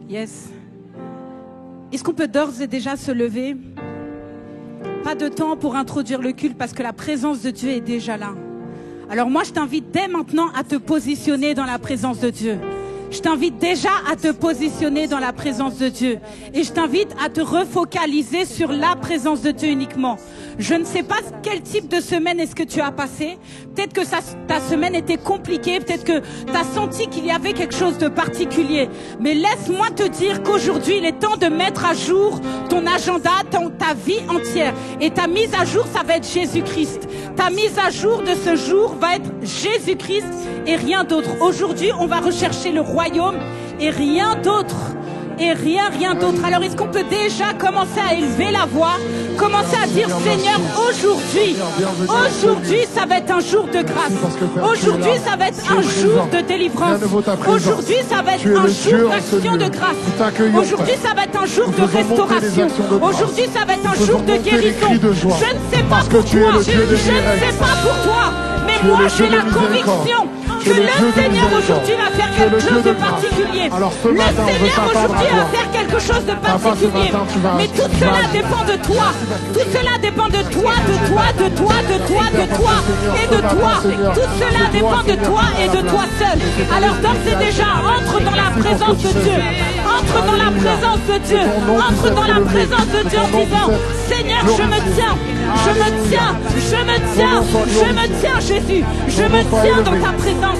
Yes. Est-ce qu'on peut d'ores et déjà se lever? Pas de temps pour introduire le culte parce que la présence de Dieu est déjà là. Alors moi, je t'invite dès maintenant à te positionner dans la présence de Dieu. Je t'invite déjà à te positionner dans la présence de Dieu. Et je t'invite à te refocaliser sur la présence de Dieu uniquement. Je ne sais pas quel type de semaine est-ce que tu as passé. Peut-être que ta semaine était compliquée. Peut-être que tu as senti qu'il y avait quelque chose de particulier. Mais laisse-moi te dire qu'aujourd'hui, il est temps de mettre à jour ton agenda, ta vie entière. Et ta mise à jour, ça va être Jésus-Christ. Ta mise à jour de ce jour va être Jésus-Christ et rien d'autre. Aujourd'hui, on va rechercher le royaume et rien d'autre. Et rien d'autre. Alors est-ce qu'on peut déjà commencer à élever la voix, commencer à dire Seigneur, aujourd'hui ça va être un jour de grâce, aujourd'hui ça va être un jour de délivrance, aujourd'hui ça va être un jour d'action de grâce, aujourd'hui ça va être un jour de restauration, aujourd'hui ça va être un jour de guérison. Je ne sais pas pour toi, je ne sais pas pour toi, mais moi j'ai la conviction que le Seigneur aujourd'hui va faire quelque chose de particulier. Le Seigneur aujourd'hui va faire quelque chose de particulier. Mais tout cela dépend de toi. Tout cela dépend de toi, de toi, de toi, de toi, de toi et de toi. Tout cela dépend de toi et de toi seul. Alors d'ores et déjà, entre dans la présence de Dieu. Entre dans la présence de Dieu. Entre dans la présence de Dieu en disant Seigneur, je me tiens, Jésus. Je me tiens dans ta présence.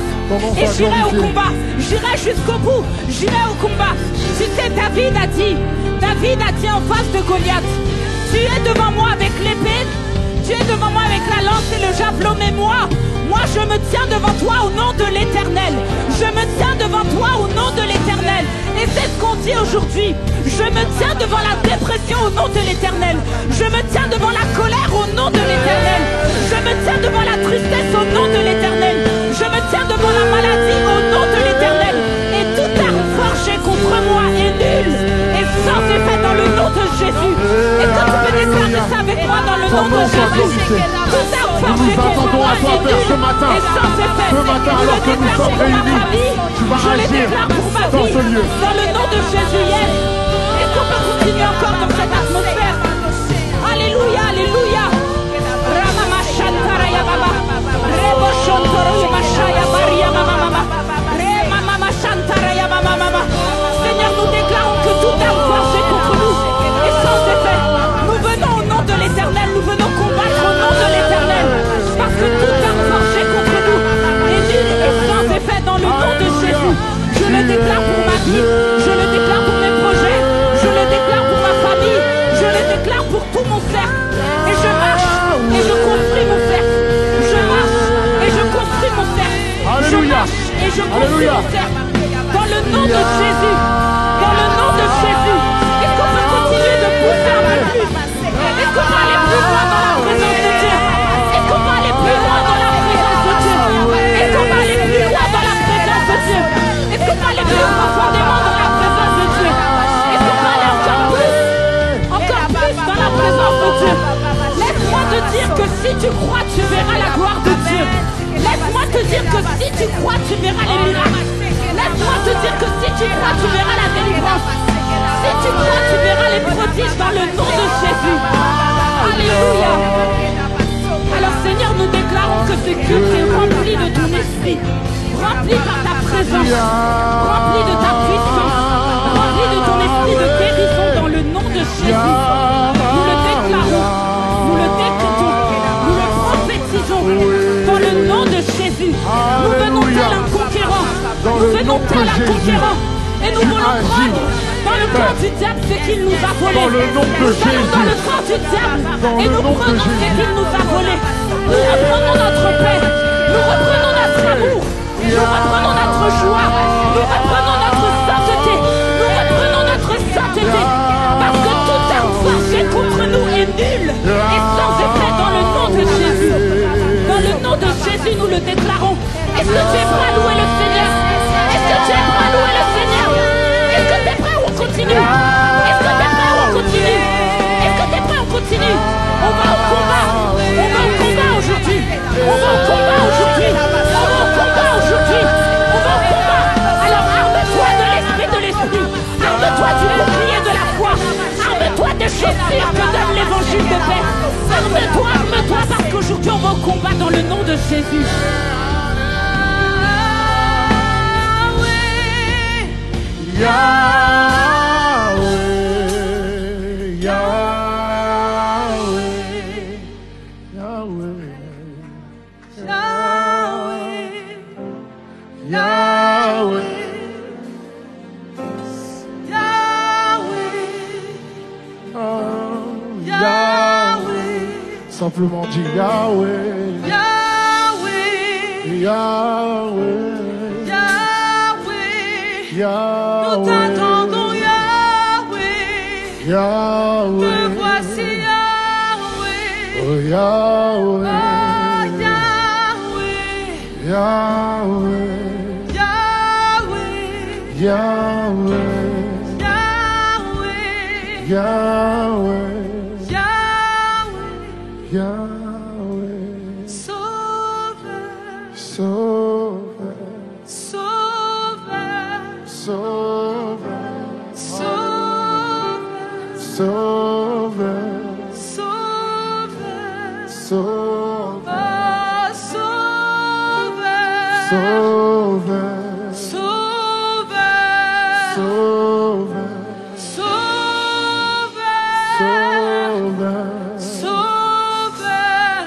Et j'irai au combat, j'irai jusqu'au bout, j'irai au combat. Tu sais, David a dit en face de Goliath, tu es devant moi avec l'épée, tu es devant moi avec la lance et le javelot, mais moi je me tiens devant toi au nom de l'Éternel. Je me tiens devant toi au nom de l'Éternel. Et c'est ce qu'on dit aujourd'hui. Je me tiens devant la dépression au nom de l'Éternel. Je me tiens devant la colère au nom de l'Éternel. Je me tiens devant la tristesse au nom de l'Éternel. Je me tiens devant la maladie au nom de l'Éternel. Et toute arme forgée contre moi est nulle et sans effet dans le nom de Jésus. Et quand tu peux déclarer ça avec moi dans le nom de Jésus, toute arme forgée contre moi est nulle et sans effet. Ce matin, alors que nous sommes réunis, tu vas agir dans ce lieu. Dans le nom de Jésus, yes. Est-ce qu'on peut continuer encore dans cette atmosphère? Alléluia, alléluia. Ramama Shantara Yababa. Rebo Shontoro Mashaya Baria Mama. Remama Shantara Yababa. Seigneur, nous déclarons que tout arme forgée contre nous est sans effet. Nous venons au nom de l'Éternel, nous venons combattre au nom de l'Éternel. Parce que tout arme forgée contre nous est nulle et sans effet dans le nom de Jésus. Je le déclare pour ma vie, je le déclare pour mes projets, je le déclare pour ma famille, je le déclare pour tout mon cercle. Et je marche et je construis mon cercle. Je marche et je construis mon cercle. Je marche et je construis mon cercle. Dans le nom de Jésus. Dans le nom de Jésus. Est-ce qu'on peut continuer de pousser un peu plus? Est-ce qu'on peut aller plus loin dans la présence de Dieu? Est-ce qu'on peut aller plus loin dans la présence de Dieu? Est-ce qu'on peut aller plus loin dans la présence de Dieu? Est-ce qu'on peut aller plus profondément dans la présence de Dieu? Est-ce qu'on peut aller encore plus dans la présence de Dieu? Laisse-moi te dire que si tu crois, tu verras la gloire de Dieu. Laisse-moi te dire que si tu crois, tu verras les miracles. Laisse-moi te dire que si tu crois, tu verras la délivrance. Si tu crois, tu verras les prodiges dans le nom de Jésus. Alléluia. Alors Seigneur, nous déclarons que ce culte est rempli de ton esprit, rempli par ta présence, rempli de ta puissance, rempli de ton esprit de guérison dans le nom de Jésus. Nous le déclarons, nous le décrétons, nous le prophétisons dans le nom de Jésus. Nous venons tel un conquérant, nous venons tel un conquérant et nous voulons prendre dans le corps du diable ce qu'il nous a volé. Dans le nom de Jésus. Dans le corps du diable et nous prenons ce qu'il nous a volé. Nous reprenons notre paix, nous reprenons notre amour, nous reprenons notre joie, nous reprenons notre sainteté, nous reprenons notre sainteté. Parce que toute arme forgée contre nous est nulle et sans effet dans le nom de Jésus. Dans le nom de Jésus, nous le déclarons. Est-ce que tu es prêt à louer le Seigneur? Est-ce que tu es prêt à louer le Seigneur? Est-ce que tu es prêt ou on continue? Est-ce que tu es prêt ou on continue? Est-ce que tu es prêt ou on continue? On va au combat. On va au combat aujourd'hui. On va au combat aujourd'hui. On va au combat aujourd'hui. On va au combat. Alors arme-toi de l'esprit de l'esprit. toi dans le nom de Jésus. Yahweh, Yahweh, Yahweh, Yahweh, Yahweh, oh, Yahweh. Simplement dis Yahweh, Yahweh, Yahweh, Yahweh, Yahweh. nous t'attendons Yahweh, Yahweh, te voici Yahweh, oh Yahweh, oh Yahweh, Yahweh, Yahweh, Yahweh, Yahweh, Yahweh, Yahweh, Yahweh, Sauveur, Sauveur, Sauveur, Sauveur, Sauveur, Sauveur, Sauveur, Sauveur, oh Sauveur, Sauveur, Sauveur, Sauveur, Sauveur, Sauveur,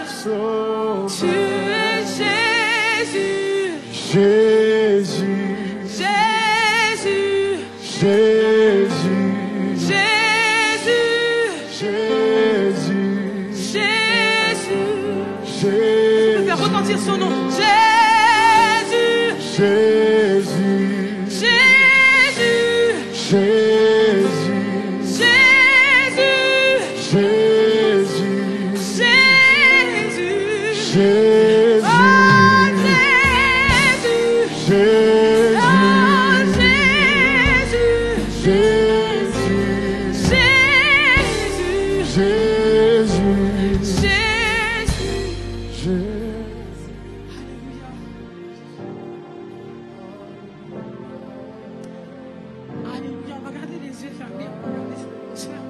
Sauveur, tu Sauveur, es Jésus, Jésus, Jésus, Jésus, Jésus, Jésus, Jésus. Jésus, Faire retentir son nom. Jésus, Jésus, Jésus, Jésus, Jésus, Jésus, Jésus, Jésus, oh Jésus, Jésus, oh Jésus, Jésus, Jésus, Jésus. Alléluia, on va garder les yeux fermés, on va regarder cette atmosphère.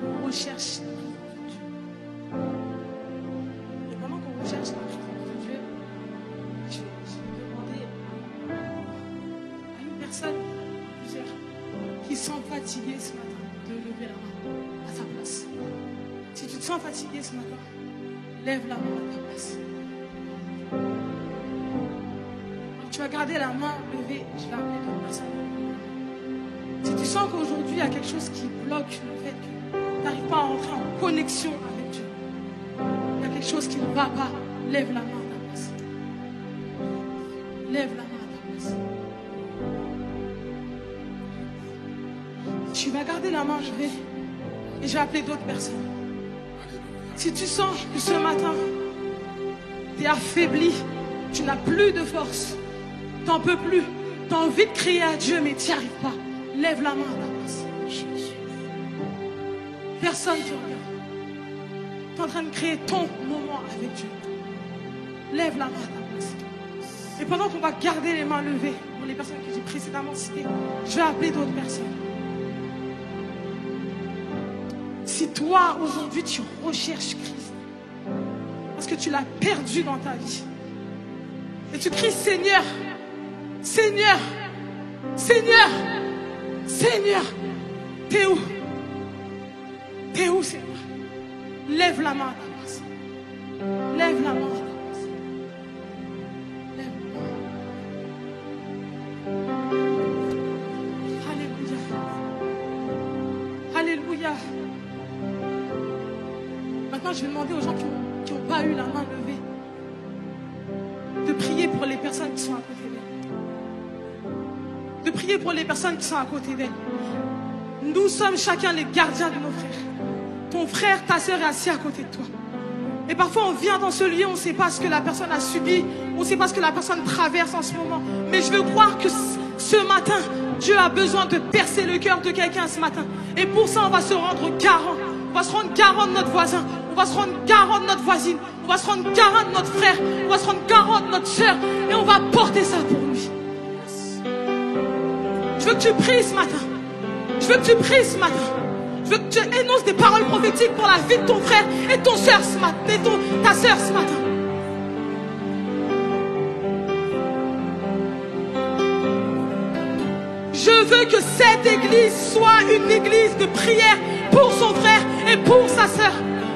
On recherche la présence de Dieu. Et pendant qu'on recherche la présence de Dieu, je vais demander à une personne, plusieurs, qui sont fatigués ce matin, de lever la main à sa place. Si tu te sens fatigué ce matin, lève la main à ta place. Tu vas garder la main levée, je vais appeler d'autres personnes. Si tu sens qu'aujourd'hui il y a quelque chose qui bloque le fait que tu n'arrives pas à entrer en connexion avec Dieu, il y a quelque chose qui ne va pas, lève la main à ta place. Lève la main à ta place. Tu vas garder la main levée et je vais appeler d'autres personnes. Si tu sens que ce matin, tu es affaibli, tu n'as plus de force, tu n'en peux plus, tu as envie de crier à Dieu mais tu n'y arrives pas, lève la main à ta place. Personne ne te regarde. Tu es en train de créer ton moment avec Dieu. Lève la main à ta place. Et pendant qu'on va garder les mains levées, pour les personnes que j'ai précédemment citées, je vais appeler d'autres personnes. Si toi, aujourd'hui, tu recherches Christ, parce que tu l'as perdu dans ta vie, et tu cries Seigneur, Seigneur, Seigneur, Seigneur, t'es où? T'es où, Seigneur? Lève la main à ta place. Lève la main à ta place. Lève la main. Alléluia. Alléluia. Maintenant, je vais demander aux gens qui n'ont pas eu la main levée de prier pour les personnes qui sont à côté d'elles. De prier pour les personnes qui sont à côté d'elles. Nous sommes chacun les gardiens de nos frères. Ton frère, ta soeur est assis à côté de toi. Et parfois, on vient dans ce lieu, on ne sait pas ce que la personne a subi, on ne sait pas ce que la personne traverse en ce moment. Mais je veux croire que ce matin, Dieu a besoin de percer le cœur de quelqu'un ce matin. Et pour ça, on va se rendre garant. On va se rendre garant de notre voisin. On va se rendre garant de notre voisine. On va se rendre garant de notre frère. On va se rendre garant de notre soeur. Et on va porter ça pour lui. Je veux que tu pries ce matin. Je veux que tu pries ce matin. Je veux que tu énonces des paroles prophétiques pour la vie de ton frère et ton soeur ce matin, et ta soeur ce matin. veux que cette église soit une église de prière pour son frère et pour sa sœur.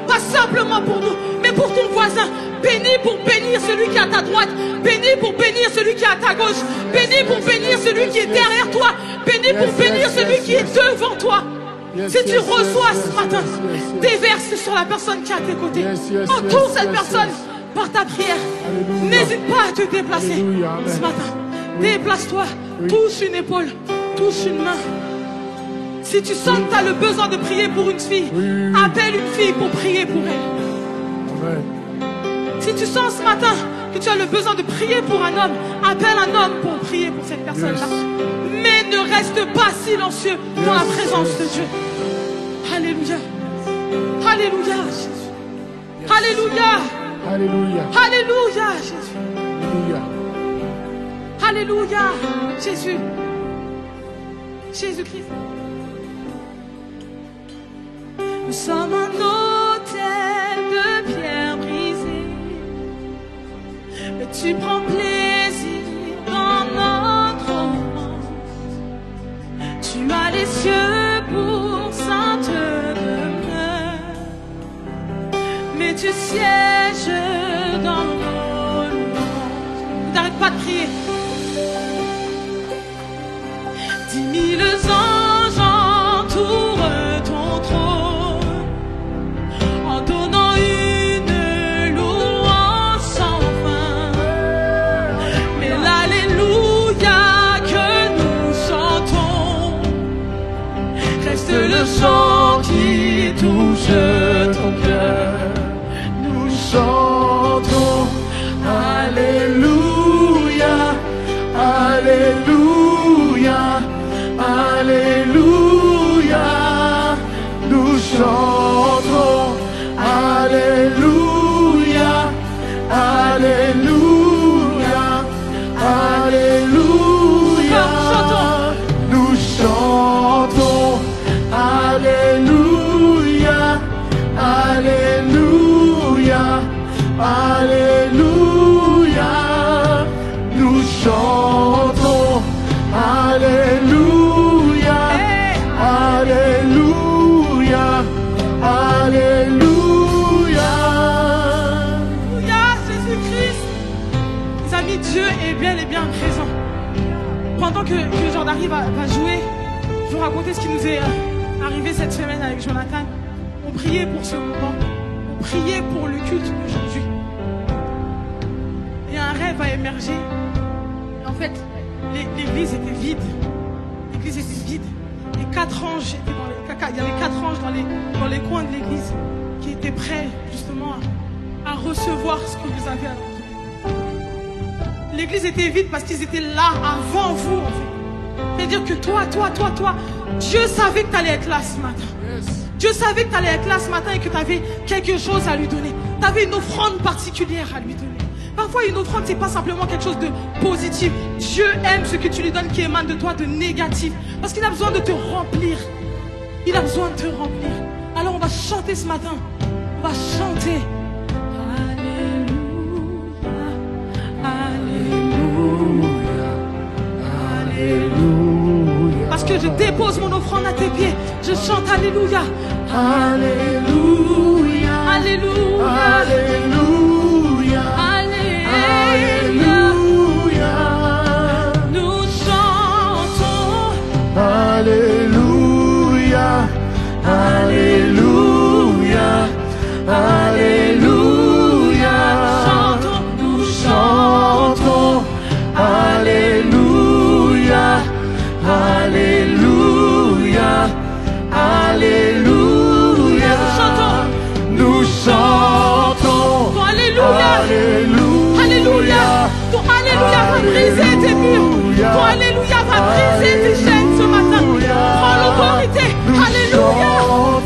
Pas simplement pour nous, mais pour ton voisin. Bénis pour bénir celui qui est à ta droite. Bénis pour bénir celui qui est à ta gauche. Bénis pour bénir celui qui est derrière toi. Bénis pour bénir celui qui est devant toi. Si tu reçois ce matin, déverse sur la personne qui est à tes côtés. Entoure cette personne par ta prière. N'hésite pas à te déplacer ce matin. Déplace-toi, touche une épaule, touche une main. Si tu sens que tu as le besoin de prier pour une fille, appelle une fille pour prier pour elle. Amen. Si tu sens ce matin que tu as le besoin de prier pour un homme, appelle un homme pour prier pour cette personne-là. Mais ne reste pas silencieux dans la présence de Dieu. Alléluia. Alléluia, Jésus. Alléluia. Alléluia. Alléluia, Jésus. Alléluia. Alléluia, Jésus. Jésus-Christ. Nous sommes un hôtel de pierre brisée, mais tu prends plaisir dans notre offrande. Tu as les cieux pour sainte demeure, mais tu sièges dans nos louanges. N'arrête pas de prier. 10 000 anges entourent ton trône, en donnant une louange sans fin. Mais l'alléluia que nous chantons reste le chant qui touche ton cœur. Nous chantons Alléluia, Alléluia, Alléluia. Nous chantons Alléluia, Alléluia, Alléluia. Nous chantons Alléluia, Alléluia, Alléluia. Nous chantons Alléluia, Alléluia, Alléluia. Alléluia, Jésus-Christ. Les amis, Dieu est bel et bien présent. Pendant que Jordan va jouer, je vais vous raconter ce qui nous est arrivé cette semaine avec Jonathan. On priait pour ce moment, on priait pour le culte d'aujourd'hui. Et un rêve a émergé. Et en fait, l'église était vide. L'église était vide. Et 4 anges étaient il y avait 4 anges dans les coins de l'église qui étaient prêts justement à recevoir ce que vous avez à leur donner. L'église était vide parce qu'ils étaient là avant vous, en fait. C'est-à-dire que toi, Dieu savait que tu allais être là ce matin. Dieu savait que tu allais être là ce matin et que tu avais quelque chose à lui donner. Tu avais une offrande particulière à lui donner. Parfois, une offrande, c'est pas simplement quelque chose de positif. Dieu aime ce que tu lui donnes qui émane de toi de négatif. Parce qu'il a besoin de te remplir. Il a besoin de te remplir. Alors, on va chanter ce matin. On va chanter. Alléluia. Alléluia. Parce que je dépose mon offrande à tes pieds. Je chante Alléluia. Alléluia. Alléluia. Alléluia. Alléluia. Nous chantons Alléluia. Alléluia. Alléluia. Nous chantons Alléluia. Alléluia. Alléluia. Nous chantons Alléluia. Alléluia. Ton Alléluia va briser tes murs. Ton Alléluia va briser tes chaînes ce matin. Prends l'autorité. Alléluia.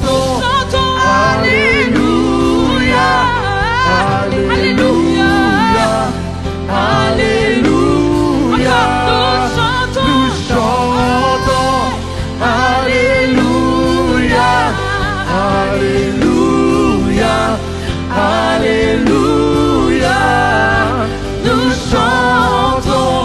Nous chantons Alléluia. Alléluia. Alléluia. Nous chantons Alléluia. Alléluia. Alléluia. Nous chantons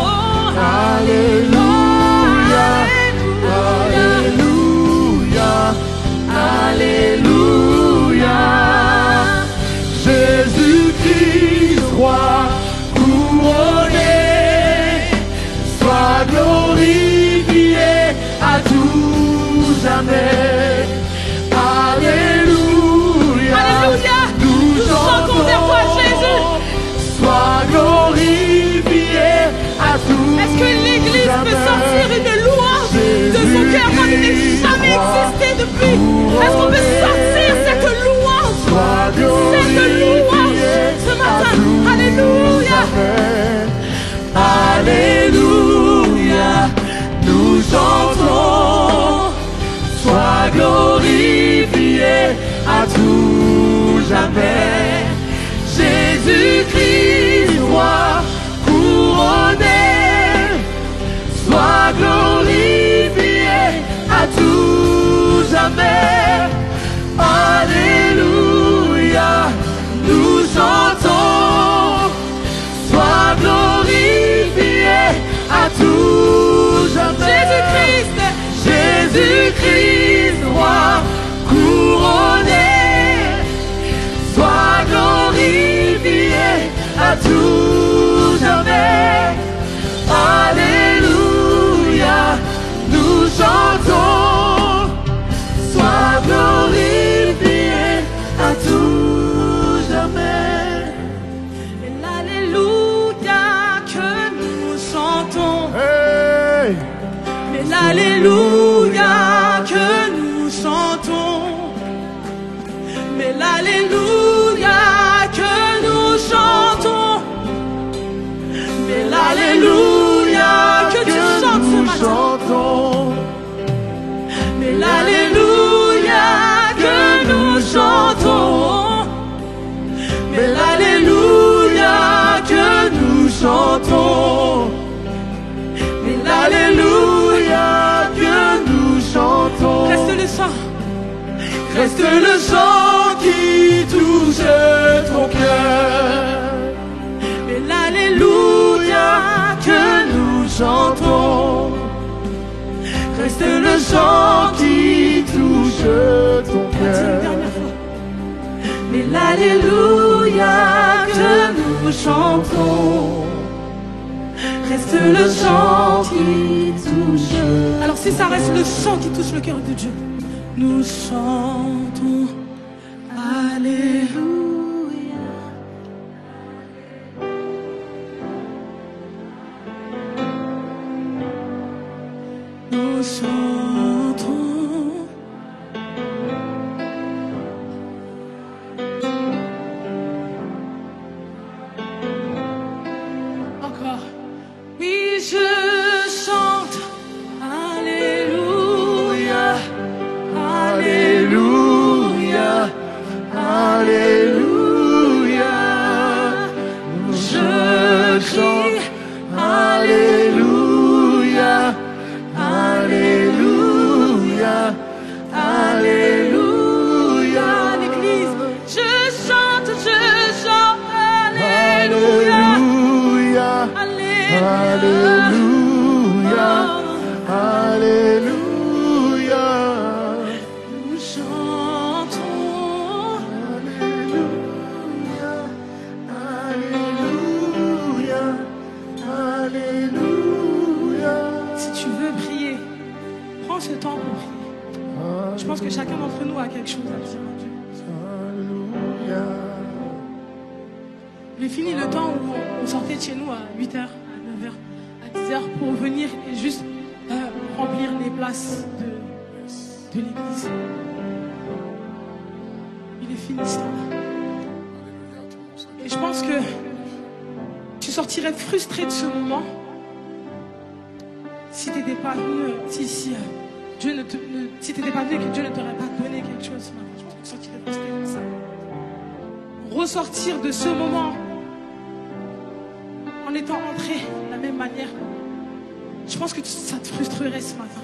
à tout jamais. Alléluia, nous chantons, sois glorifié à tout jamais. Et l'alléluia que nous chantons, Hey! et l'alléluia que nous chantons, mais l'alléluia que nous chantons, mais l'alléluia que tu chantes ce matin, mais l'alléluia que nous chantons, mais l'alléluia que nous chantons, Mais l'alléluia que nous chantons, reste le sang, reste le chant qui touche ton cœur. mais l'alléluia Que nous chantons, reste le chant qui touche ton une cœur. dernière fois. Mais l'alléluia que nous chantons, reste le chant qui touche. Alors si ça reste le chant qui touche le cœur de Dieu, nous chantons Alléluia. Nous chantons. Encore. Oui, je chante Alléluia. Alléluia, Alléluia, je chante. Alléluia, Alléluia, Alléluia. L'église, je chante Alléluia. Alléluia, Alléluia, Alléluia. Nous chantons. Alléluia, Alléluia, Alléluia. Si tu veux prier, prends ce temps pour prier. Je pense que chacun d'entre nous a quelque chose à dire à Dieu. Alléluia. J'ai fini le temps où on sortait de chez nous à 8h, à 9h, à 10h pour venir et juste remplir les places de l'église. Il est fini ce temps-là. Et je pense que tu sortirais frustré de ce moment si tu n'étais pas venu, si t'étais pas venu et que Dieu ne t'aurait pas donné quelque chose ce matin. Je pense que tu sortirais frustré comme ça. Ressortir de ce moment en étant entré de la même manière, je pense que ça te frustrerait ce matin.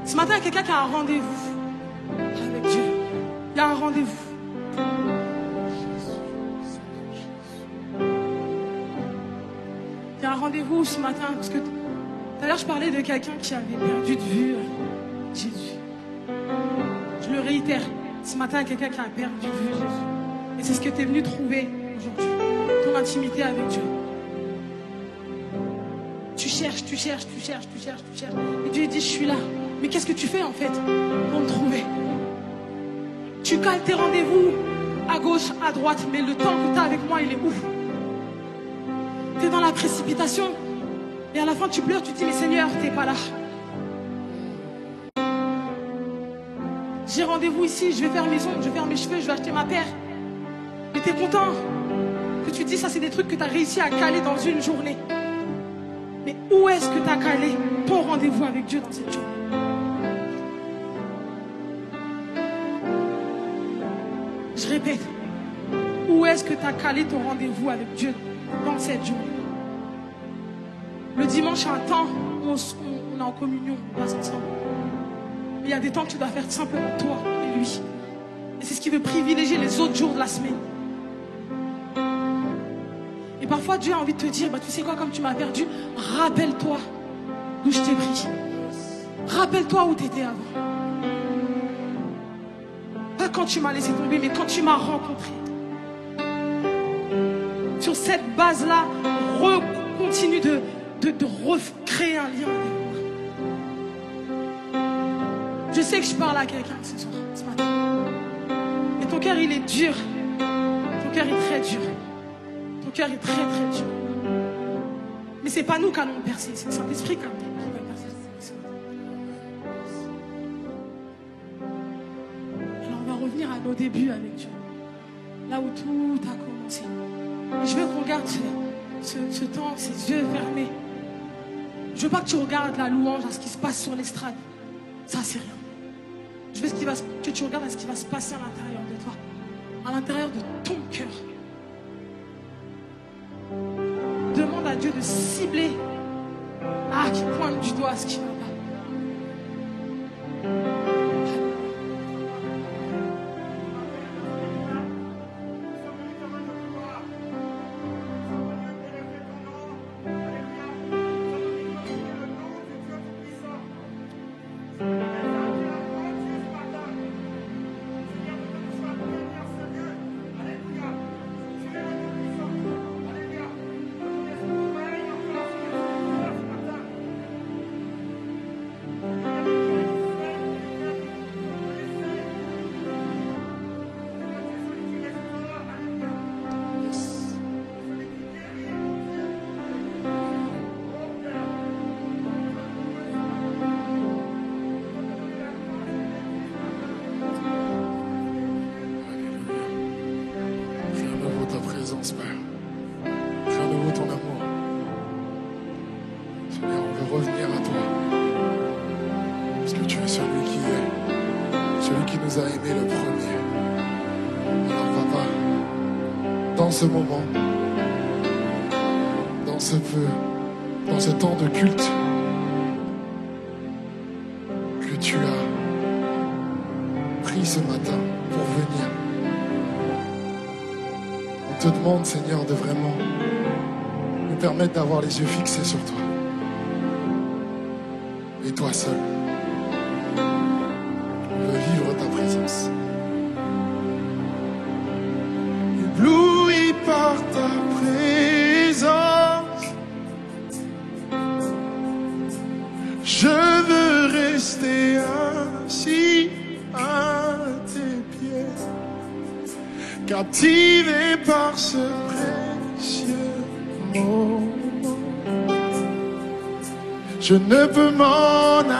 Ce matin, il y a quelqu'un qui a un rendez-vous avec Dieu. Il y a un rendez-vous. Il y a un rendez-vous ce matin parce que tout à l'heure, je parlais de quelqu'un qui avait perdu de vue Jésus. Je le réitère. Ce matin, il y a quelqu'un qui a perdu de vue Jésus. Et c'est ce que tu es venu trouver aujourd'hui. Ton intimité avec Dieu. Tu cherches. Et Dieu dit, je suis là. Mais qu'est-ce que tu fais en fait pour me trouver? Tu cales tes rendez-vous à gauche, à droite, mais le temps que tu as avec moi, il est où? Tu es dans la précipitation. Et à la fin, tu pleures, tu te dis, mais Seigneur, tu n'es pas là. J'ai rendez-vous ici, je vais faire mes ongles, je vais faire mes cheveux, je vais acheter ma paire. Mais tu es content que tu te dis, ça c'est des trucs que tu as réussi à caler dans une journée. Mais où est-ce que tu as calé ton rendez-vous avec Dieu dans cette journée? Je répète, où est-ce que tu as calé ton rendez-vous avec Dieu dans cette journée? Le dimanche, c'est un temps où on est en communion, on passe ensemble. Mais il y a des temps que tu dois faire simplement toi et lui. Et c'est ce qui veut privilégier les autres jours de la semaine. Et parfois, Dieu a envie de te dire, tu sais quoi, comme tu m'as perdu, rappelle-toi d'où je t'ai pris. Rappelle-toi où tu étais avant. Pas quand tu m'as laissé tomber, mais quand tu m'as rencontré. sur cette base-là, continue de recréer un lien avec moi. Je sais que je parle à quelqu'un ce soir, ce matin. Et ton cœur, il est dur. Ton cœur est très dur. Ton cœur est très, très dur. Mais c'est pas nous qui allons percer, c'est le Saint-Esprit qui va percer. Alors on va revenir à nos débuts avec Dieu. Là où tout a commencé. Et je veux qu'on regarde ce temps, ces yeux fermés. Je veux pas que tu regardes la louange à ce qui se passe sur l'estrade. Ça, c'est rien. Je veux que tu regardes à ce qui va se passer à l'intérieur de toi. À l'intérieur de ton cœur. Demande à Dieu de cibler. Qui pointe du doigt ce qui va pas. Dans ce moment, dans ce temps de culte que tu as pris ce matin pour venir, on te demande, Seigneur, de vraiment nous permettre d'avoir les yeux fixés sur toi et toi seul. On veut vivre ta présence. Ébloui par ta présence, je veux rester assis à tes pieds, captivé par ce précieux moment. Je ne peux m'en aller.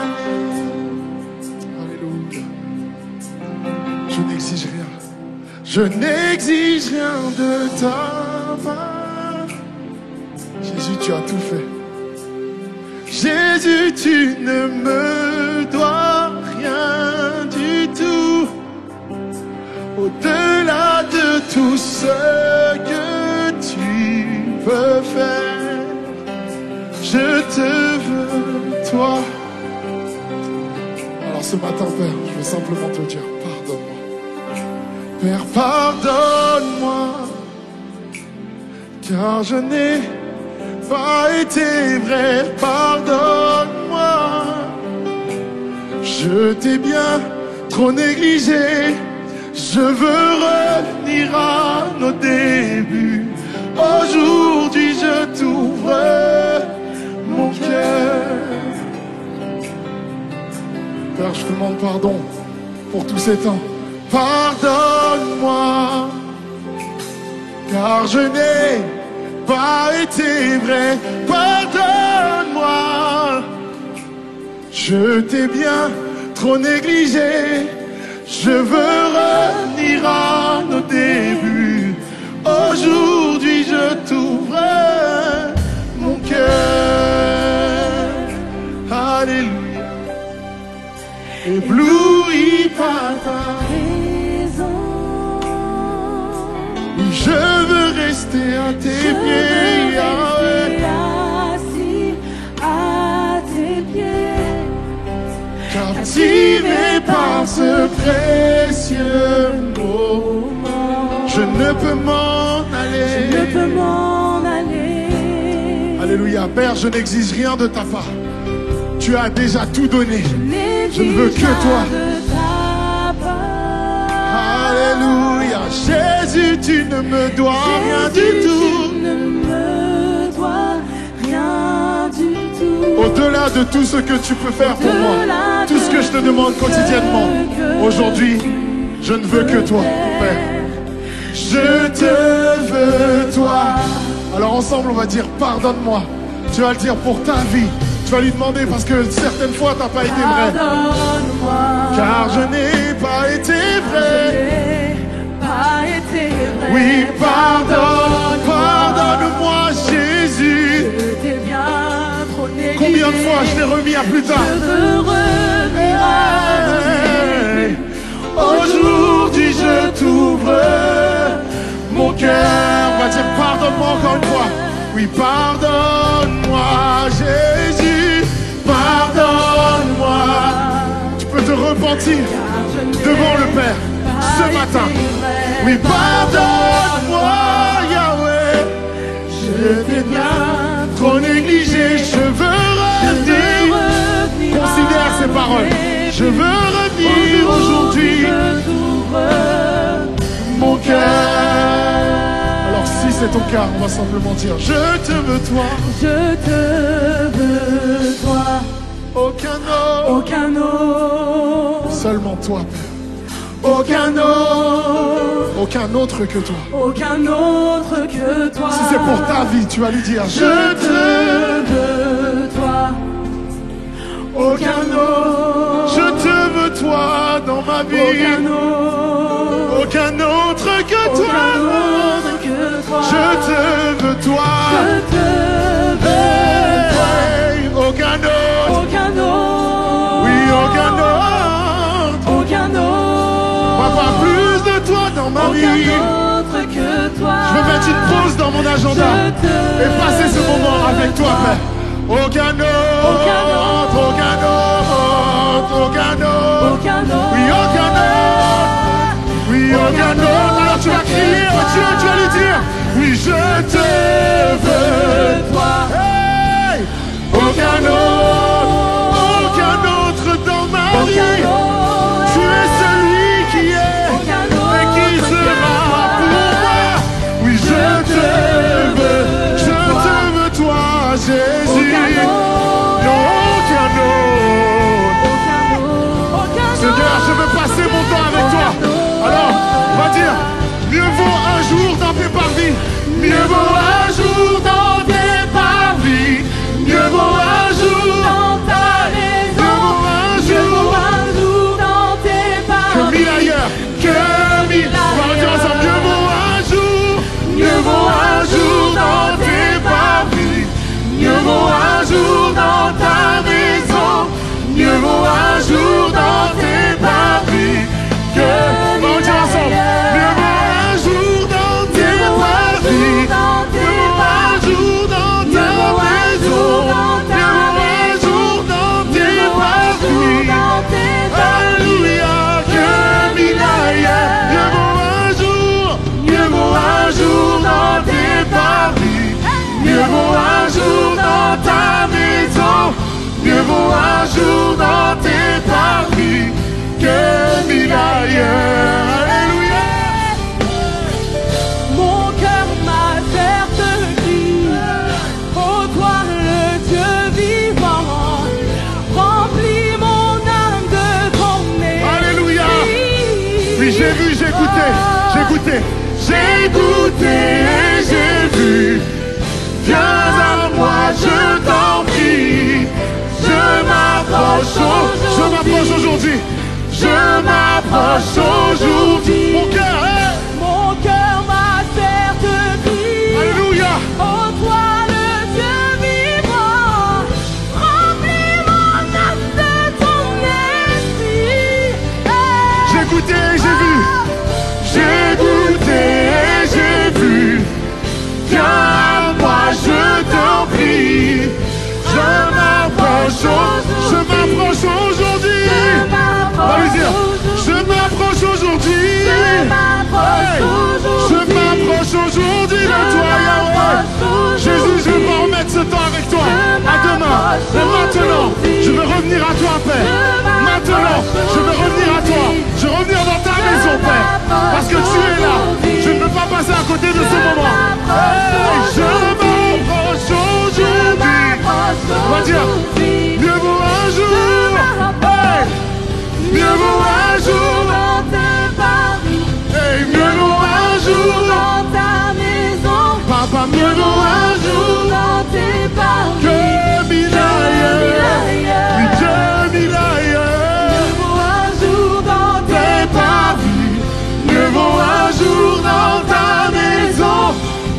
Alléluia. Je n'exige rien. Je n'exige rien de ta part. Jésus, tu as tout fait. Jésus, tu ne me dois rien du tout. Au-delà de tout ce que tu peux faire, je te veux, toi. Alors ce matin, Père, je veux simplement te dire, pardonne-moi. Père, pardonne-moi, car je n'ai pas été vrai. Pardonne-moi, je t'ai bien trop négligé. Je veux revenir à nos débuts. Aujourd'hui, je t'ouvre mon cœur. Père, je te demande pardon pour tous ces temps. Pardonne-moi, car je n'ai pas été vrai. Pardonne-moi, je t'ai bien trop négligé. Je veux revenir à nos débuts. Aujourd'hui, je t'ouvre mon cœur. Alléluia. Ébloui par ta présence, je veux rester à tes pieds, Yahweh. Assis à tes pieds, Captivé par ce précieux moment, je ne peux m'en aller. je ne peux m'en aller. Alléluia. Père, je n'exige rien de ta part. Tu as déjà tout donné. Je ne veux que toi. Alléluia. Jésus, tu ne me dois rien du tout. Tu ne me dois rien du tout. Au-delà de tout ce que tu peux faire pour moi, tout ce que je te demande quotidiennement, aujourd'hui, je ne veux que toi, Père. Je te veux, toi. Alors ensemble, on va dire pardonne-moi. Tu vas le dire pour ta vie. Tu vas lui demander parce que certaines fois, tu n'as pas été vrai. Car je n'ai pas été vrai. Oui, pardonne-moi, Jésus. Combien de fois je l'ai remis à plus tard? Aujourd'hui, je t'ouvre mon cœur. On va dire pardonne-moi encore une fois. Oui, pardonne-moi, Jésus. Pardonne-moi. Tu peux te repentir devant le Père ce matin. Oui, pardonne-moi, Yahweh. Je t'ai bien trop négligé. Je veux revenir. Considère ces paroles. Je veux revenir aujourd'hui. Mon cœur. Alors si c'est ton cas, on va simplement dire je te veux toi. Je te veux toi. Aucun autre. Aucun autre. Seulement toi, Père. Aucun autre. Aucun autre que toi. Aucun autre que toi. Si c'est pour ta vie, tu vas lui dire je te veux toi. Aucun autre. Je te veux toi dans ma vie. Aucun autre. Aucun autre que toi. Aucun autre que toi. Je te veux toi. Je te veux toi. Aucun autre. Aucun autre. Oui, aucun autre. Aucun autre. Papa, plus de toi dans ma vie. Aucun autre que toi. Je veux mettre une pause dans mon agenda et passer ce moment avec toi, Père. Aucun autre. Aucun autre. Aucun autre. Aucun autre. Aucun autre. Oui, aucun autre. Oui, aucun autre. Alors tu vas crier au Dieu, tu vas lui dire oui, je te veux toi. Hey! Aucun autre dans ma vie. Tu es celui qui est et qui sera pour moi. Oui, je te veux toi, Jésus. Non, aucun autre. Seigneur, je veux passer mon temps avec toi. Alors, on va dire, mieux vaut un jour dans tes parvis. Mieux vaut un jour dans tes parvis. Mieux vaut un jour dans ta maison. mieux vaut un jour dans tes parvis. que mille ailleurs. Que mille. On va le dire ensemble. Mieux vaut un jour. Mieux vaut un jour dans tes parvis. Mieux vaut un jour dans ta maison. Mieux vaut un jour dans tes parvis. Que on va le dire ensemble. Mieux vaut un jour dans tes parvis. Mieux vaut un jour dans ta maison. Mieux vaut un jour dans tes parvis. Alléluia, que mille ailleurs. Mieux vaut un jour dans tes parvis. Mieux vaut un jour dans ta maison. Mieux vaut un jour dans tes parvis que mille ailleurs. Alléluia. Mon cœur m'a servi, ô toi le Dieu vivant, remplis mon âme de ton esprit. Alléluia. Oui, j'ai vu, j'ai goûté. J'ai goûté et j'ai vu. Viens à moi, je t'en prie. Je m'approche aujourd'hui. Je m'approche aujourd'hui. Mon cœur m'a servi. Alléluia. Ô toi le Dieu vivant, remplis mon âme de ton esprit. J'ai goûté et j'ai vu. J'ai goûté et j'ai vu. Viens à moi, je t'en prie. Je m'approche aujourd'hui. On va lui dire, je m'approche aujourd'hui. Je m'approche aujourd'hui de toi, Yahweh. Jésus, je veux pas remettre ce temps avec toi. À demain. Mais maintenant, je veux revenir à toi, Père. Maintenant, je veux revenir à toi. Je veux revenir dans ta maison, Père. Parce que tu es là. passer à côté de ce moment. Hey, je m'approche aujourd'hui. On va dire, mieux vaut un jour. Hey, mieux vaut un jour. Hey, mieux vaut un jour. Papa, mieux vaut un jour. Que mille ailleurs. Oui, que mille ailleurs. Mieux vaut un jour dans tes parvis. Mieux vaut un jour dans ta maison.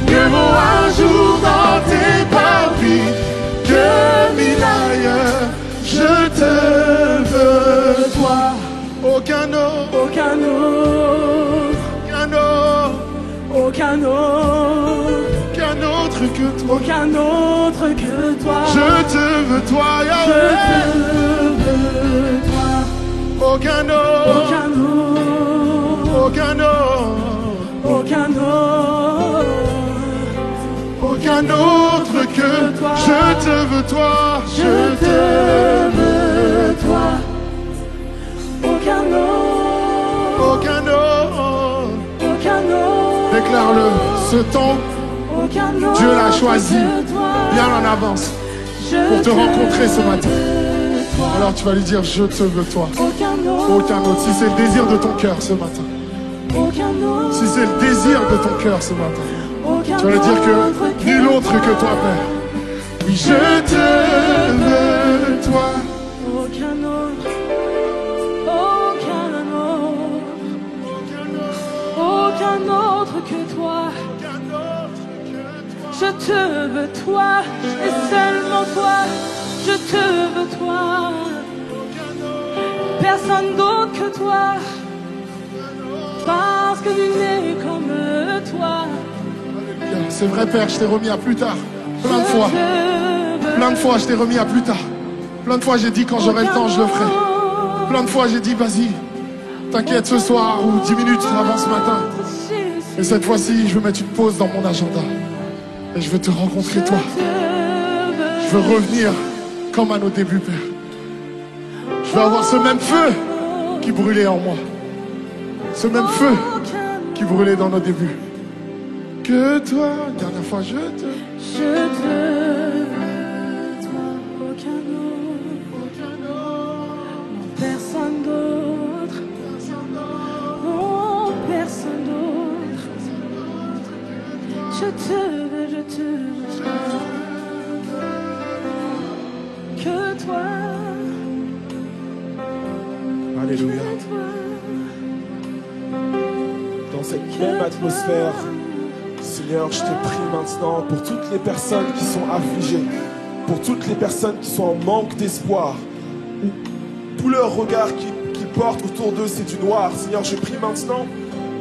Mieux vaut un jour dans tes parvis. Que mille ailleurs. Je te veux, toi. Aucun autre. Aucun autre. Aucun autre. Aucun autre. Aucun autre que toi. Aucun autre que toi. Je te veux, toi, Yahweh. Je te veux, toi. Aucun autre. Aucun autre. Aucun autre. Aucun autre. Aucun autre que toi. Je te veux, toi. Je te veux, toi. Aucun autre. Aucun autre. Aucun autre. Déclare-le. Ce temps, Dieu l'a choisi bien en avance pour te rencontrer ce matin. Alors tu vas lui dire, je te veux, toi. Aucun autre. Si c'est le désir de ton cœur ce matin. Si c'est le désir de ton cœur ce matin. Tu vas lui dire que nul autre que toi, Père. Oui, je te veux, toi. Aucun autre. Aucun autre. Aucun autre que toi. Je te veux, toi, et seulement toi. Je te veux, toi. Personne d'autre que toi. Parce que nul n'est comme toi. C'est vrai, Père, je t'ai remis à plus tard. Plein de fois. Plein de fois, je t'ai remis à plus tard. Plein de fois, j'ai dit quand j'aurai le temps, je le ferai. Plein de fois, j'ai dit, vas-y, t'inquiète ce soir ou 10 minutes avant ce matin. Et cette fois-ci, je veux mettre une pause dans mon agenda. Et je veux te rencontrer, toi. Je veux revenir comme à nos débuts, Père. Je veux avoir ce même feu qui brûlait en moi. Ce même feu qui brûlait dans nos débuts. Que toi, dernière fois, je te veux, toi. Aucun autre. Personne d'autre. Oh, personne d'autre. Je te veux, je te veux. Que toi. Alléluia. Dans cette même atmosphère, Seigneur, je te prie maintenant pour toutes les personnes qui sont affligées, pour toutes les personnes qui sont en manque d'espoir, où tout leur regard qu'ils portent autour d'eux, c'est du noir. Seigneur, je prie maintenant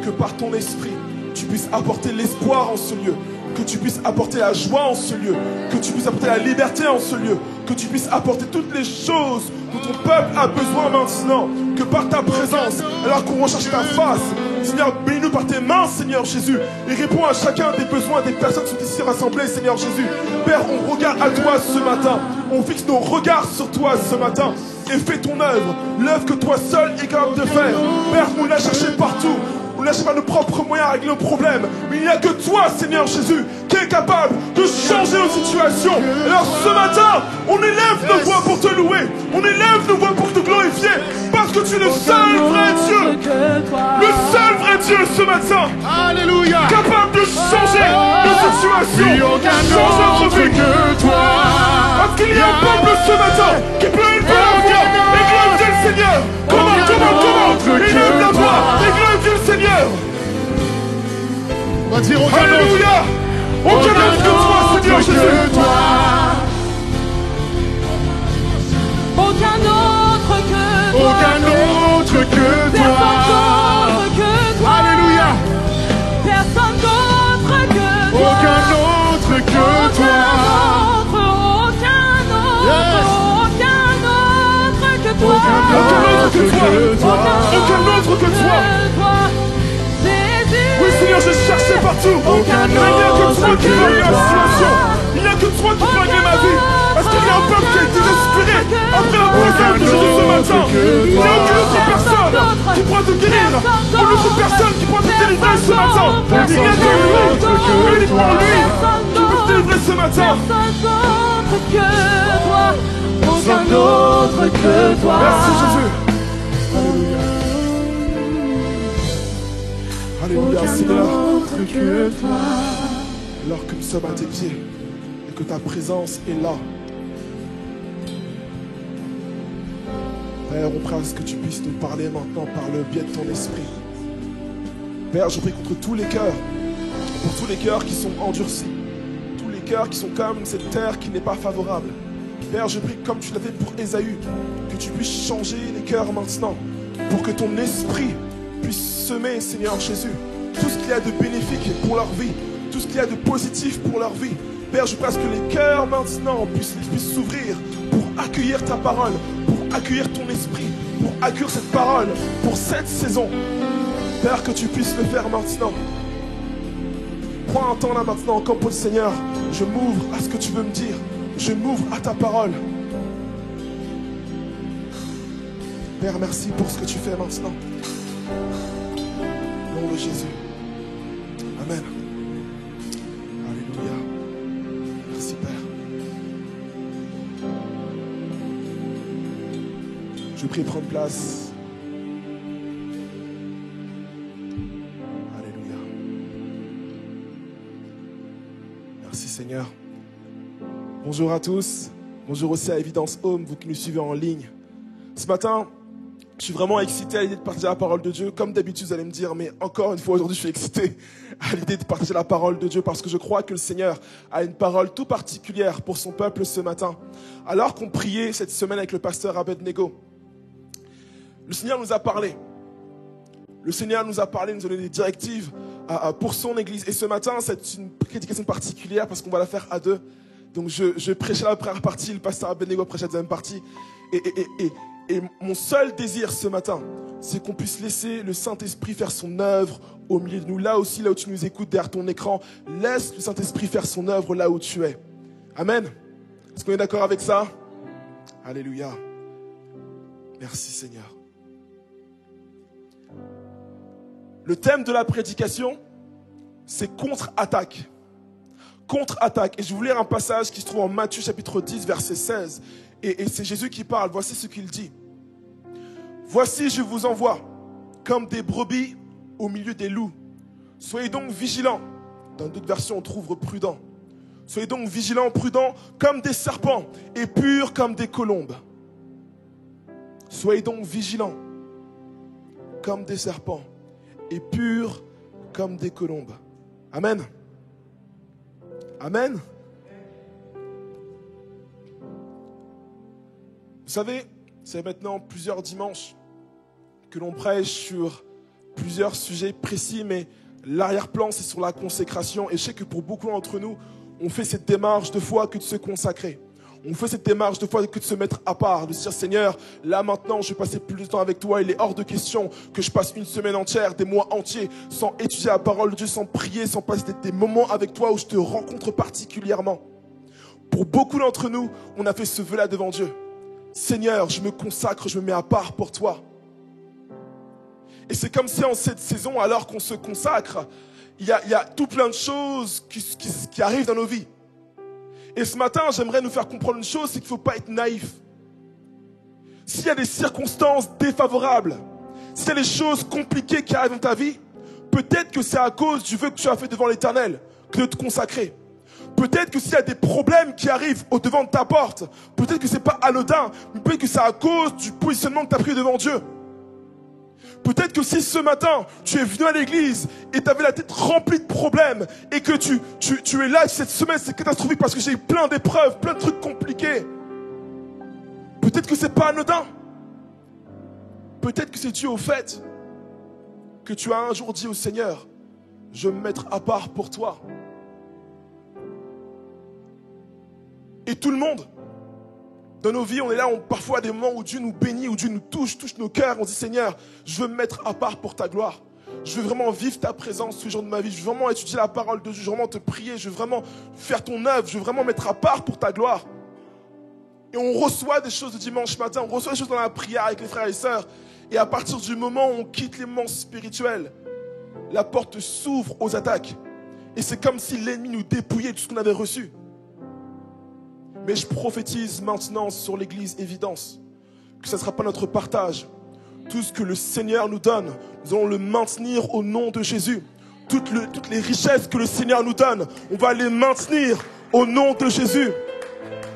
que par ton esprit, tu puisses apporter l'espoir en ce lieu, que tu puisses apporter la joie en ce lieu, que tu puisses apporter la liberté en ce lieu, que tu puisses apporter toutes les choses dont ton peuple a besoin maintenant, que par ta présence, alors qu'on recherche ta face, Seigneur, bénis-nous par tes mains, Seigneur Jésus, et réponds à chacun des besoins des personnes qui sont ici rassemblées, Seigneur Jésus. Père, on regarde à toi ce matin, on fixe nos regards sur toi ce matin, et fais ton œuvre, l'œuvre que toi seul es capable de faire. Père, on l'a cherché partout. On ne lâche pas nos propres moyens à régler nos problèmes. Mais il n'y a que toi, Seigneur Jésus, qui est capable de changer nos situations. Alors ce matin, on élève nos voix pour te louer. On élève nos voix pour te glorifier. Parce que tu es le seul vrai Dieu. Le seul vrai Dieu ce matin. Alléluia. Capable de changer nos situations. Changer notre vie. Parce qu'il y a un peuple ce matin qui peut élever la voix et glorifier le Seigneur. Comment élève la voix et glorifier le Seigneur. On va dire Alléluia. Aucun autre que toi, Seigneur Jésus. Aucun autre que toi. Aucun autre que toi. Alléluia. Personne d'autre que toi. Aucun autre que toi. Aucun autre que toi. Oui, Seigneur, je cherchais partout. Mais il n'y a que toi qui peux régler la situation. Il n'y a que toi qui peux régler ma vie. Parce qu'il y a un peuple qui a été inspiré après la présence de Jésus ce matin. Il n'y a aucune autre personne qui pourra te guérir, une autre personne qui pourra te délivrer ce matin. Il n'y a que lui, uniquement lui, qui peut te délivrer ce matin. Aucun autre que toi. Merci Jésus. Alléluia. Alléluia, Seigneur. Alors que nous sommes à tes pieds et que ta présence est là, Père, on prie à ce que tu puisses nous parler maintenant par le biais de ton esprit. Père, je prie contre tous les cœurs, pour tous les cœurs qui sont endurcis, tous les cœurs qui sont comme cette terre qui n'est pas favorable. Père, je prie comme tu l'as fait pour Ésaü, que tu puisses changer les cœurs maintenant, pour que ton esprit puisse semer, Seigneur Jésus, tout ce qu'il y a de bénéfique pour leur vie, tout ce qu'il y a de positif pour leur vie. Père, je prie à ce que les cœurs maintenant puissent s'ouvrir pour accueillir ta parole, pour accueillir ton esprit, pour accueillir cette parole, pour cette saison. Père, que tu puisses le faire maintenant. Prends un temps là maintenant, comme pour le Seigneur, je m'ouvre à ce que tu veux me dire. Je m'ouvre à ta parole. Père, merci pour ce que tu fais maintenant. Au nom de Jésus. Amen. Alléluia. Merci, Père. Je prie prendre place. Alléluia. Merci, Seigneur. Bonjour à tous, bonjour aussi à Évidence Home, vous qui nous suivez en ligne. Ce matin, je suis vraiment excité à l'idée de partager la parole de Dieu. Comme d'habitude, vous allez me dire, mais encore une fois aujourd'hui, je suis excité à l'idée de partager la parole de Dieu parce que je crois que le Seigneur a une parole tout particulière pour son peuple ce matin. Alors qu'on priait cette semaine avec le pasteur Abednego, le Seigneur nous a parlé. Le Seigneur nous a parlé, nous a donné des directives pour son Église. Et ce matin, c'est une prédication particulière parce qu'on va la faire à deux. Donc je prêchais la première partie, le pasteur Abednego prêchait la deuxième partie. Et mon seul désir ce matin, c'est qu'on puisse laisser le Saint-Esprit faire son œuvre au milieu de nous. Là aussi, là où tu nous écoutes derrière ton écran, laisse le Saint-Esprit faire son œuvre là où tu es. Amen. Est-ce qu'on est d'accord avec ça? Alléluia. Merci Seigneur. Le thème de la prédication, c'est contre-attaque. Contre-attaque. Et je vais vous lire un passage qui se trouve en Matthieu chapitre 10, verset 16. Et c'est Jésus qui parle. Voici ce qu'il dit. Voici, je vous envoie comme des brebis au milieu des loups. Soyez donc vigilants. Dans d'autres versions, on trouve prudents. Soyez donc vigilants, prudents, comme des serpents et purs comme des colombes. Soyez donc vigilants, comme des serpents et purs comme des colombes. Amen. Amen. Vous savez, c'est maintenant plusieurs dimanches que l'on prêche sur plusieurs sujets précis, mais l'arrière-plan, c'est sur la consécration. Et je sais que pour beaucoup d'entre nous, on fait cette démarche de foi que de se consacrer. On fait cette démarche de foi que de se mettre à part, de se dire Seigneur, là maintenant je vais passer plus de temps avec toi. Il est hors de question que je passe une semaine entière, des mois entiers, sans étudier la parole de Dieu, sans prier, sans passer des moments avec toi où je te rencontre particulièrement. Pour beaucoup d'entre nous, on a fait ce vœu-là devant Dieu. Seigneur, je me consacre, je me mets à part pour toi. Et c'est comme si en cette saison, alors qu'on se consacre, il y a tout plein de choses qui arrivent dans nos vies. Et ce matin, j'aimerais nous faire comprendre une chose, c'est qu'il ne faut pas être naïf. S'il y a des circonstances défavorables, s'il y a des choses compliquées qui arrivent dans ta vie, peut-être que c'est à cause du vœu que tu as fait devant l'Éternel que de te consacrer. Peut-être que s'il y a des problèmes qui arrivent au-devant de ta porte, peut-être que ce n'est pas anodin, mais peut-être que c'est à cause du positionnement que tu as pris devant Dieu. Peut-être que si ce matin, tu es venu à l'église et tu avais la tête remplie de problèmes et que tu es là cette semaine, c'est catastrophique parce que j'ai eu plein d'épreuves, plein de trucs compliqués. Peut-être que c'est pas anodin. Peut-être que c'est dû au fait que tu as un jour dit au Seigneur, je vais me mettre à part pour toi. Et tout le monde, dans nos vies, on est là, parfois à des moments où Dieu nous bénit, où Dieu nous touche nos cœurs. On dit Seigneur, je veux me mettre à part pour ta gloire. Je veux vraiment vivre ta présence tous les jours de ma vie. Je veux vraiment étudier la parole de Dieu. Je veux vraiment te prier. Je veux vraiment faire ton œuvre. Je veux vraiment mettre à part pour ta gloire. Et on reçoit des choses le dimanche matin. On reçoit des choses dans la prière avec les frères et sœurs. Et à partir du moment où on quitte les moments spirituels, la porte s'ouvre aux attaques. Et c'est comme si l'ennemi nous dépouillait de tout ce qu'on avait reçu. Mais je prophétise maintenant sur l'église Évidence que ce ne sera pas notre partage. Tout ce que le Seigneur nous donne, nous allons le maintenir au nom de Jésus. Toutes les richesses que le Seigneur nous donne, on va les maintenir au nom de Jésus.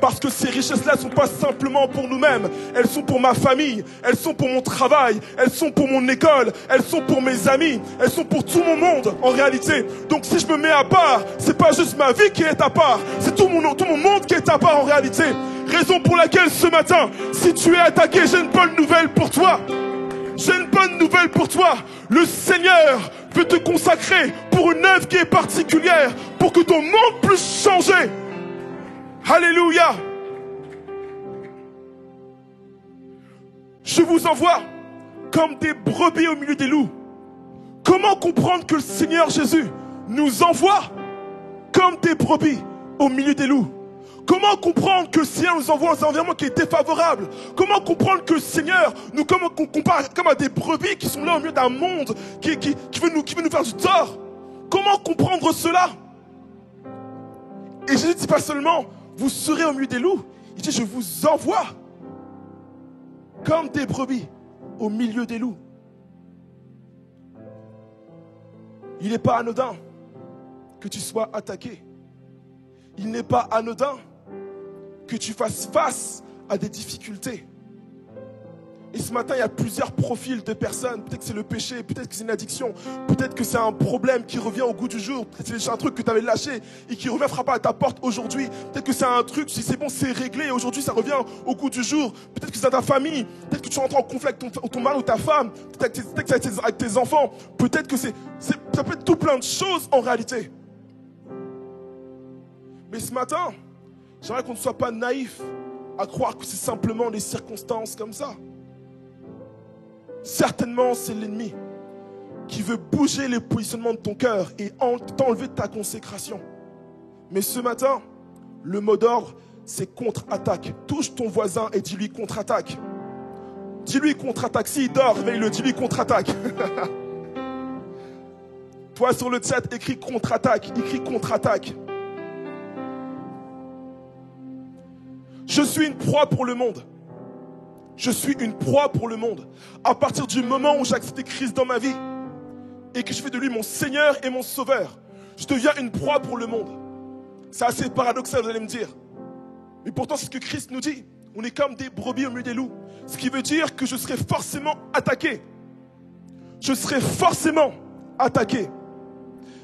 Parce que ces richesses-là ne sont pas simplement pour nous-mêmes. Elles sont pour ma famille, elles sont pour mon travail, elles sont pour mon école, elles sont pour mes amis, elles sont pour tout mon monde en réalité. Donc si je me mets à part, c'est pas juste ma vie qui est à part, c'est tout mon monde qui est à part en réalité. Raison pour laquelle ce matin, si tu es attaqué, j'ai une bonne nouvelle pour toi. J'ai une bonne nouvelle pour toi. Le Seigneur veut te consacrer pour une œuvre qui est particulière, pour que ton monde puisse changer. Alléluia. Je vous envoie comme des brebis au milieu des loups. Comment comprendre que le Seigneur Jésus nous envoie comme des brebis au milieu des loups? Comment comprendre que le Seigneur nous envoie dans un environnement qui est défavorable? Comment comprendre que le Seigneur nous compare comme à des brebis qui sont là au milieu d'un monde qui veut nous faire du tort? Comment comprendre cela? Et Jésus ne dit pas seulement vous serez au milieu des loups, il dit je vous envoie comme des brebis au milieu des loups. Il n'est pas anodin que tu sois attaqué. Il n'est pas anodin que tu fasses face à des difficultés. Et ce matin, il y a plusieurs profils de personnes. Peut-être que c'est le péché, peut-être que c'est une addiction, peut-être que c'est un problème qui revient au goût du jour, peut-être que c'est un truc que tu avais lâché et qui revient frapper à ta porte aujourd'hui. Peut-être que c'est un truc, si c'est bon, c'est réglé et aujourd'hui ça revient au goût du jour. Peut-être que c'est dans ta famille, peut-être que tu rentres en conflit avec ton mari ou ta femme, peut-être que c'est avec tes enfants, peut-être que ça peut être tout plein de choses en réalité. Mais ce matin, j'aimerais qu'on ne soit pas naïf à croire que c'est simplement des circonstances comme ça. Certainement, c'est l'ennemi qui veut bouger les positionnements de ton cœur et t'enlever de ta consécration. Mais ce matin, le mot d'ordre, c'est contre-attaque. Touche ton voisin et dis-lui contre-attaque. Dis-lui contre-attaque. S'il dort, réveille-le, dis-lui contre-attaque. Toi, sur le chat, écris contre-attaque. Écris contre-attaque. Je suis une proie pour le monde. Je suis une proie pour le monde. À partir du moment où j'ai accepté Christ dans ma vie et que je fais de lui mon Seigneur et mon Sauveur, je deviens une proie pour le monde. C'est assez paradoxal, vous allez me dire. Mais pourtant, c'est ce que Christ nous dit. On est comme des brebis au milieu des loups. Ce qui veut dire que je serai forcément attaqué. Je serai forcément attaqué.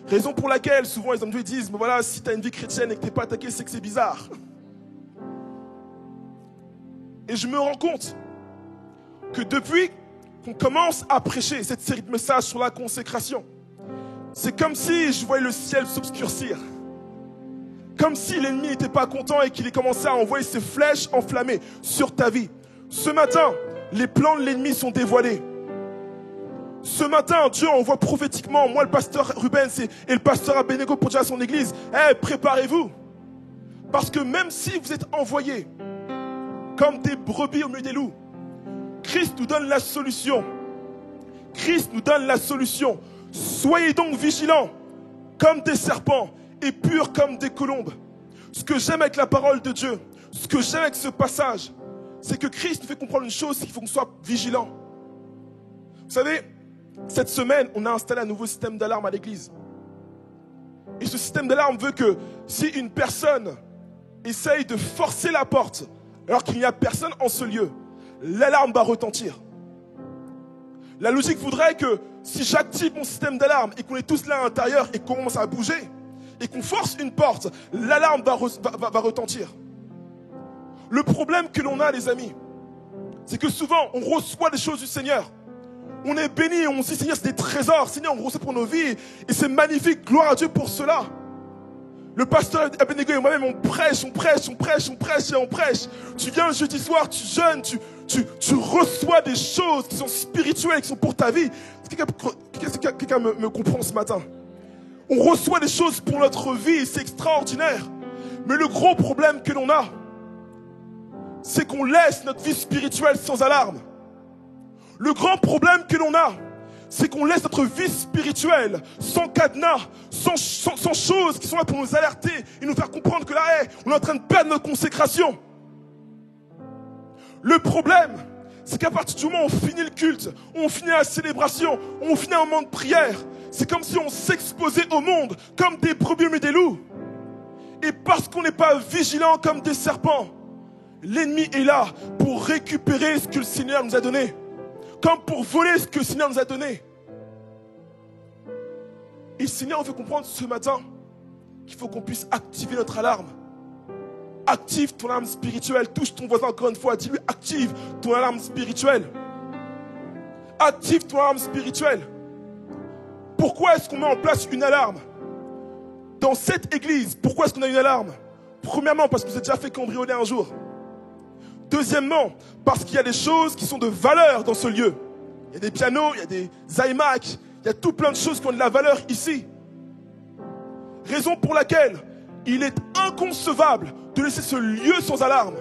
Raison pour laquelle, souvent, les hommes de Dieu disent, mais voilà, si tu as une vie chrétienne et que tu n'es pas attaqué, c'est que c'est bizarre. Et je me rends compte que depuis qu'on commence à prêcher cette série de messages sur la consécration, c'est comme si je voyais le ciel s'obscurcir. Comme si l'ennemi n'était pas content et qu'il ait commencé à envoyer ses flèches enflammées sur ta vie. Ce matin, les plans de l'ennemi sont dévoilés. Ce matin, Dieu envoie prophétiquement, moi le pasteur Rubens et le pasteur Abednego pour dire à son église, préparez-vous. Parce que même si vous êtes envoyés comme des brebis au milieu des loups, Christ nous donne la solution. Christ nous donne la solution. Soyez donc vigilants comme des serpents et purs comme des colombes. Ce que j'aime avec la parole de Dieu, ce que j'aime avec ce passage, c'est que Christ nous fait comprendre une chose, c'est qu'il faut qu'on soit vigilants. Vous savez, cette semaine, on a installé un nouveau système d'alarme à l'église. Et ce système d'alarme veut que si une personne essaye de forcer la porte alors qu'il n'y a personne en ce lieu, l'alarme va retentir. La logique voudrait que si j'active mon système d'alarme et qu'on est tous là à l'intérieur et qu'on commence à bouger et qu'on force une porte, l'alarme va retentir. Le problème que l'on a, les amis, c'est que souvent on reçoit des choses du Seigneur. On est béni et on se dit, Seigneur, c'est des trésors. Seigneur, on reçoit pour nos vies et c'est magnifique. Gloire à Dieu pour cela. Le pasteur Abednego et moi-même, on prêche. Tu viens le jeudi soir, tu jeûnes, tu reçois des choses qui sont spirituelles, qui sont pour ta vie. Quelqu'un me comprend ce matin? On reçoit des choses pour notre vie, c'est extraordinaire. Mais le gros problème que l'on a, c'est qu'on laisse notre vie spirituelle sans alarme. Le grand problème que l'on a, c'est qu'on laisse notre vie spirituelle sans cadenas, sans choses qui sont là pour nous alerter et nous faire comprendre que là, on est en train de perdre notre consécration. Le problème, c'est qu'à partir du moment où on finit le culte, on finit la célébration, on finit un moment de prière, c'est comme si on s'exposait au monde comme des brebis et des loups. Et parce qu'on n'est pas vigilant comme des serpents, l'ennemi est là pour récupérer ce que le Seigneur nous a donné, comme pour voler ce que le Seigneur nous a donné. Et le Seigneur veut comprendre ce matin qu'il faut qu'on puisse activer notre alarme. Active ton alarme spirituelle. Touche ton voisin encore une fois. Dis-lui, active ton alarme spirituelle. Active ton alarme spirituelle. Pourquoi est-ce qu'on met en place une alarme? Dans cette église, pourquoi est-ce qu'on a une alarme? Premièrement, parce que vous êtes déjà fait cambrioler un jour. Deuxièmement, parce qu'il y a des choses qui sont de valeur dans ce lieu. Il y a des pianos, il y a des iMac, il y a tout plein de choses qui ont de la valeur ici. Raison pour laquelle il est inconcevable de laisser ce lieu sans alarme.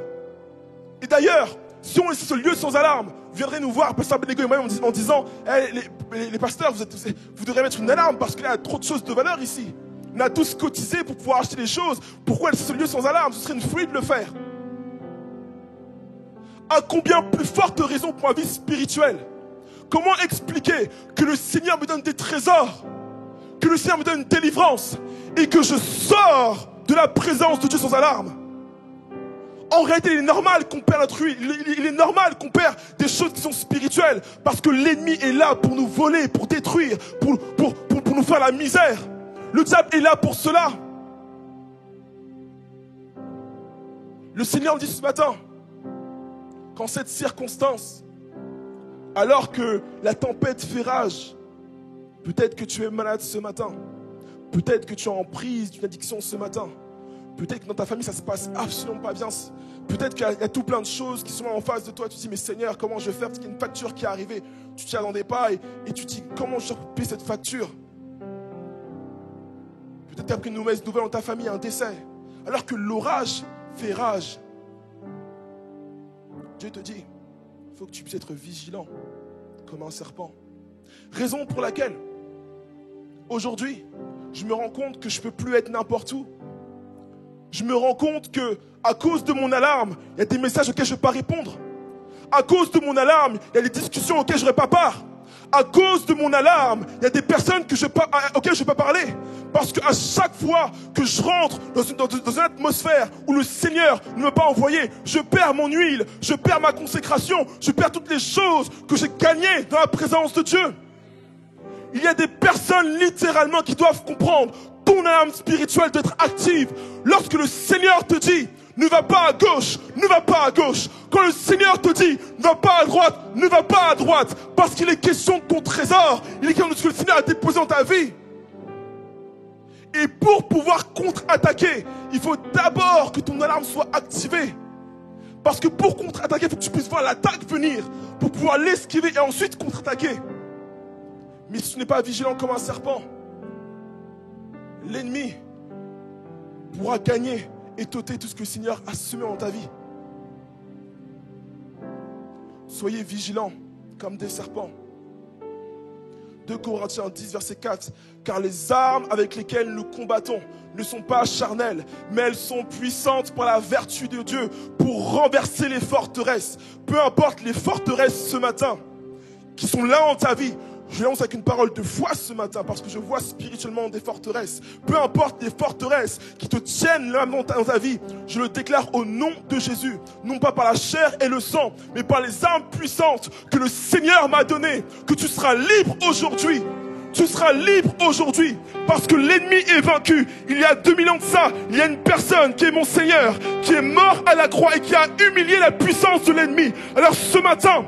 Et d'ailleurs, si on laissait ce lieu sans alarme, vous viendrez nous voir, pasteur Bénégo et moi-même, en disant les pasteurs, vous devrez mettre une alarme parce qu'il y a trop de choses de valeur ici. On a tous cotisé pour pouvoir acheter des choses. Pourquoi laisser ce lieu sans alarme? Ce serait une folie de le faire. À combien plus forte raison pour ma vie spirituelle? Comment expliquer que le Seigneur me donne des trésors, que le Seigneur me donne une délivrance et que je sors de la présence de Dieu sans alarme? En réalité, il est normal qu'on perd notre huile. Il est normal qu'on perd des choses qui sont spirituelles parce que l'ennemi est là pour nous voler, pour détruire, pour nous faire la misère. Le diable est là pour cela. Le Seigneur me dit ce matin qu'en cette circonstance, alors que la tempête fait rage, peut-être que tu es malade ce matin, peut-être que tu es en prise d'une addiction ce matin, peut-être que dans ta famille ça se passe absolument pas bien, peut-être qu'il y a tout plein de choses qui sont en face de toi, tu te dis mais Seigneur comment je vais faire parce qu'il y a une facture qui est arrivée, tu t'y attendais pas et tu te dis comment je vais payer cette facture. Peut-être qu'il y a une mauvaise nouvelle dans ta famille, un décès, alors que l'orage fait rage. Dieu te dit, il faut que tu puisses être vigilant comme un serpent. Raison pour laquelle, aujourd'hui, je me rends compte que je ne peux plus être n'importe où. Je me rends compte que, à cause de mon alarme, il y a des messages auxquels je ne peux pas répondre. À cause de mon alarme, il y a des discussions auxquelles je n'aurai pas part. À cause de mon alarme, il y a des personnes auxquelles je ne peux pas parler. Parce qu'à chaque fois que je rentre dans une atmosphère où le Seigneur ne m'a pas envoyé, je perds mon huile, je perds ma consécration, je perds toutes les choses que j'ai gagnées dans la présence de Dieu. Il y a des personnes littéralement qui doivent comprendre ton âme spirituelle doit être active. Lorsque le Seigneur te dit ne va pas à gauche, ne va pas à gauche. Quand le Seigneur te dit ne va pas à droite, ne va pas à droite. Parce qu'il est question de ton trésor, il est question de ce que le Seigneur a déposé dans ta vie. Et pour pouvoir contre-attaquer, il faut d'abord que ton alarme soit activée. Parce que pour contre-attaquer, il faut que tu puisses voir l'attaque venir, pour pouvoir l'esquiver et ensuite contre-attaquer. Mais si tu n'es pas vigilant comme un serpent, l'ennemi pourra gagner et t'ôter tout ce que le Seigneur a semé dans ta vie. Soyez vigilants comme des serpents. 2 Corinthiens 10, verset 4. Car les armes avec lesquelles nous combattons ne sont pas charnelles, mais elles sont puissantes par la vertu de Dieu pour renverser les forteresses. Peu importe les forteresses ce matin qui sont là en ta vie. Je lance avec une parole de foi ce matin parce que je vois spirituellement des forteresses. Peu importe les forteresses qui te tiennent là dans ta vie, je le déclare au nom de Jésus. Non pas par la chair et le sang, mais par les armes puissantes que le Seigneur m'a données. Que tu seras libre aujourd'hui. Tu seras libre aujourd'hui parce que l'ennemi est vaincu. Il y a 2000 ans de ça, il y a une personne qui est mon Seigneur, qui est mort à la croix et qui a humilié la puissance de l'ennemi. Alors ce matin,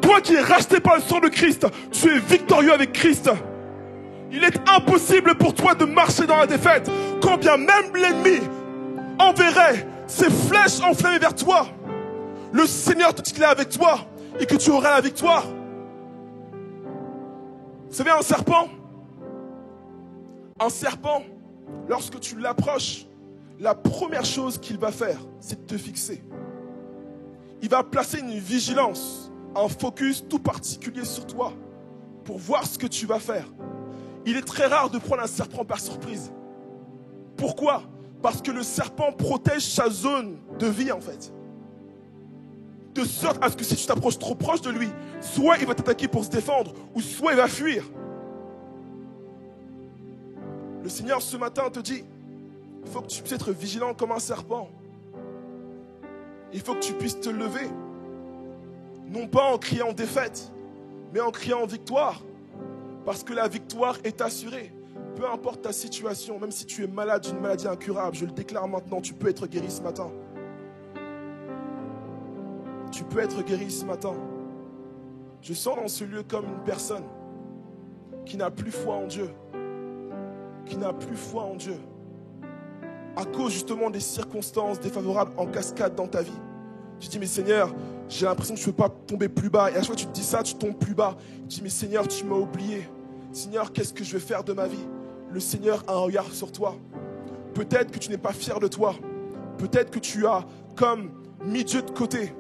toi qui es racheté par le sang de Christ, tu es victorieux avec Christ. Il est impossible pour toi de marcher dans la défaite, quand bien même l'ennemi enverrait ses flèches enflammées vers toi. Le Seigneur te dit qu'il est avec toi et que tu auras la victoire. Vous savez, un serpent, lorsque tu l'approches, la première chose qu'il va faire, c'est de te fixer. Il va placer une vigilance un focus tout particulier sur toi pour voir ce que tu vas faire. Il est très rare de prendre un serpent par surprise. Pourquoi? Parce que le serpent protège sa zone de vie en fait. De sorte à ce que si tu t'approches trop proche de lui, soit il va t'attaquer pour se défendre, ou soit il va fuir. Le Seigneur ce matin te dit, il faut que tu puisses être vigilant comme un serpent. Il faut que tu puisses te lever. Non pas en criant défaite, mais en criant victoire. Parce que la victoire est assurée. Peu importe ta situation, même si tu es malade d'une maladie incurable, je le déclare maintenant, tu peux être guéri ce matin. Tu peux être guéri ce matin. Je sens dans ce lieu comme une personne qui n'a plus foi en Dieu. Qui n'a plus foi en Dieu. À cause justement des circonstances défavorables en cascade dans ta vie. Tu dis, mais Seigneur, j'ai l'impression que je ne peux pas tomber plus bas. Et à chaque fois que tu te dis ça, tu tombes plus bas. Tu dis, mais Seigneur, tu m'as oublié. Seigneur, qu'est-ce que je vais faire de ma vie? Le Seigneur a un regard sur toi. Peut-être que tu n'es pas fier de toi. Peut-être que tu as comme mis Dieu de côté.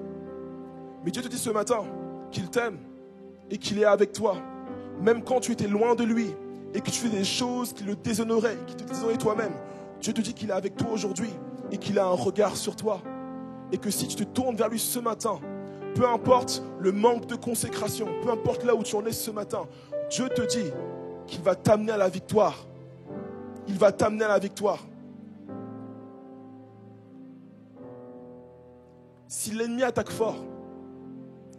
Mais Dieu te dit ce matin qu'il t'aime et qu'il est avec toi. Même quand tu étais loin de lui et que tu fais des choses qui le déshonoraient, qui te déshonoraient toi-même. Dieu te dit qu'il est avec toi aujourd'hui et qu'il a un regard sur toi. Et que si tu te tournes vers lui ce matin, peu importe le manque de consécration, peu importe là où tu en es ce matin, Dieu te dit qu'il va t'amener à la victoire. Il va t'amener à la victoire. Si l'ennemi attaque fort,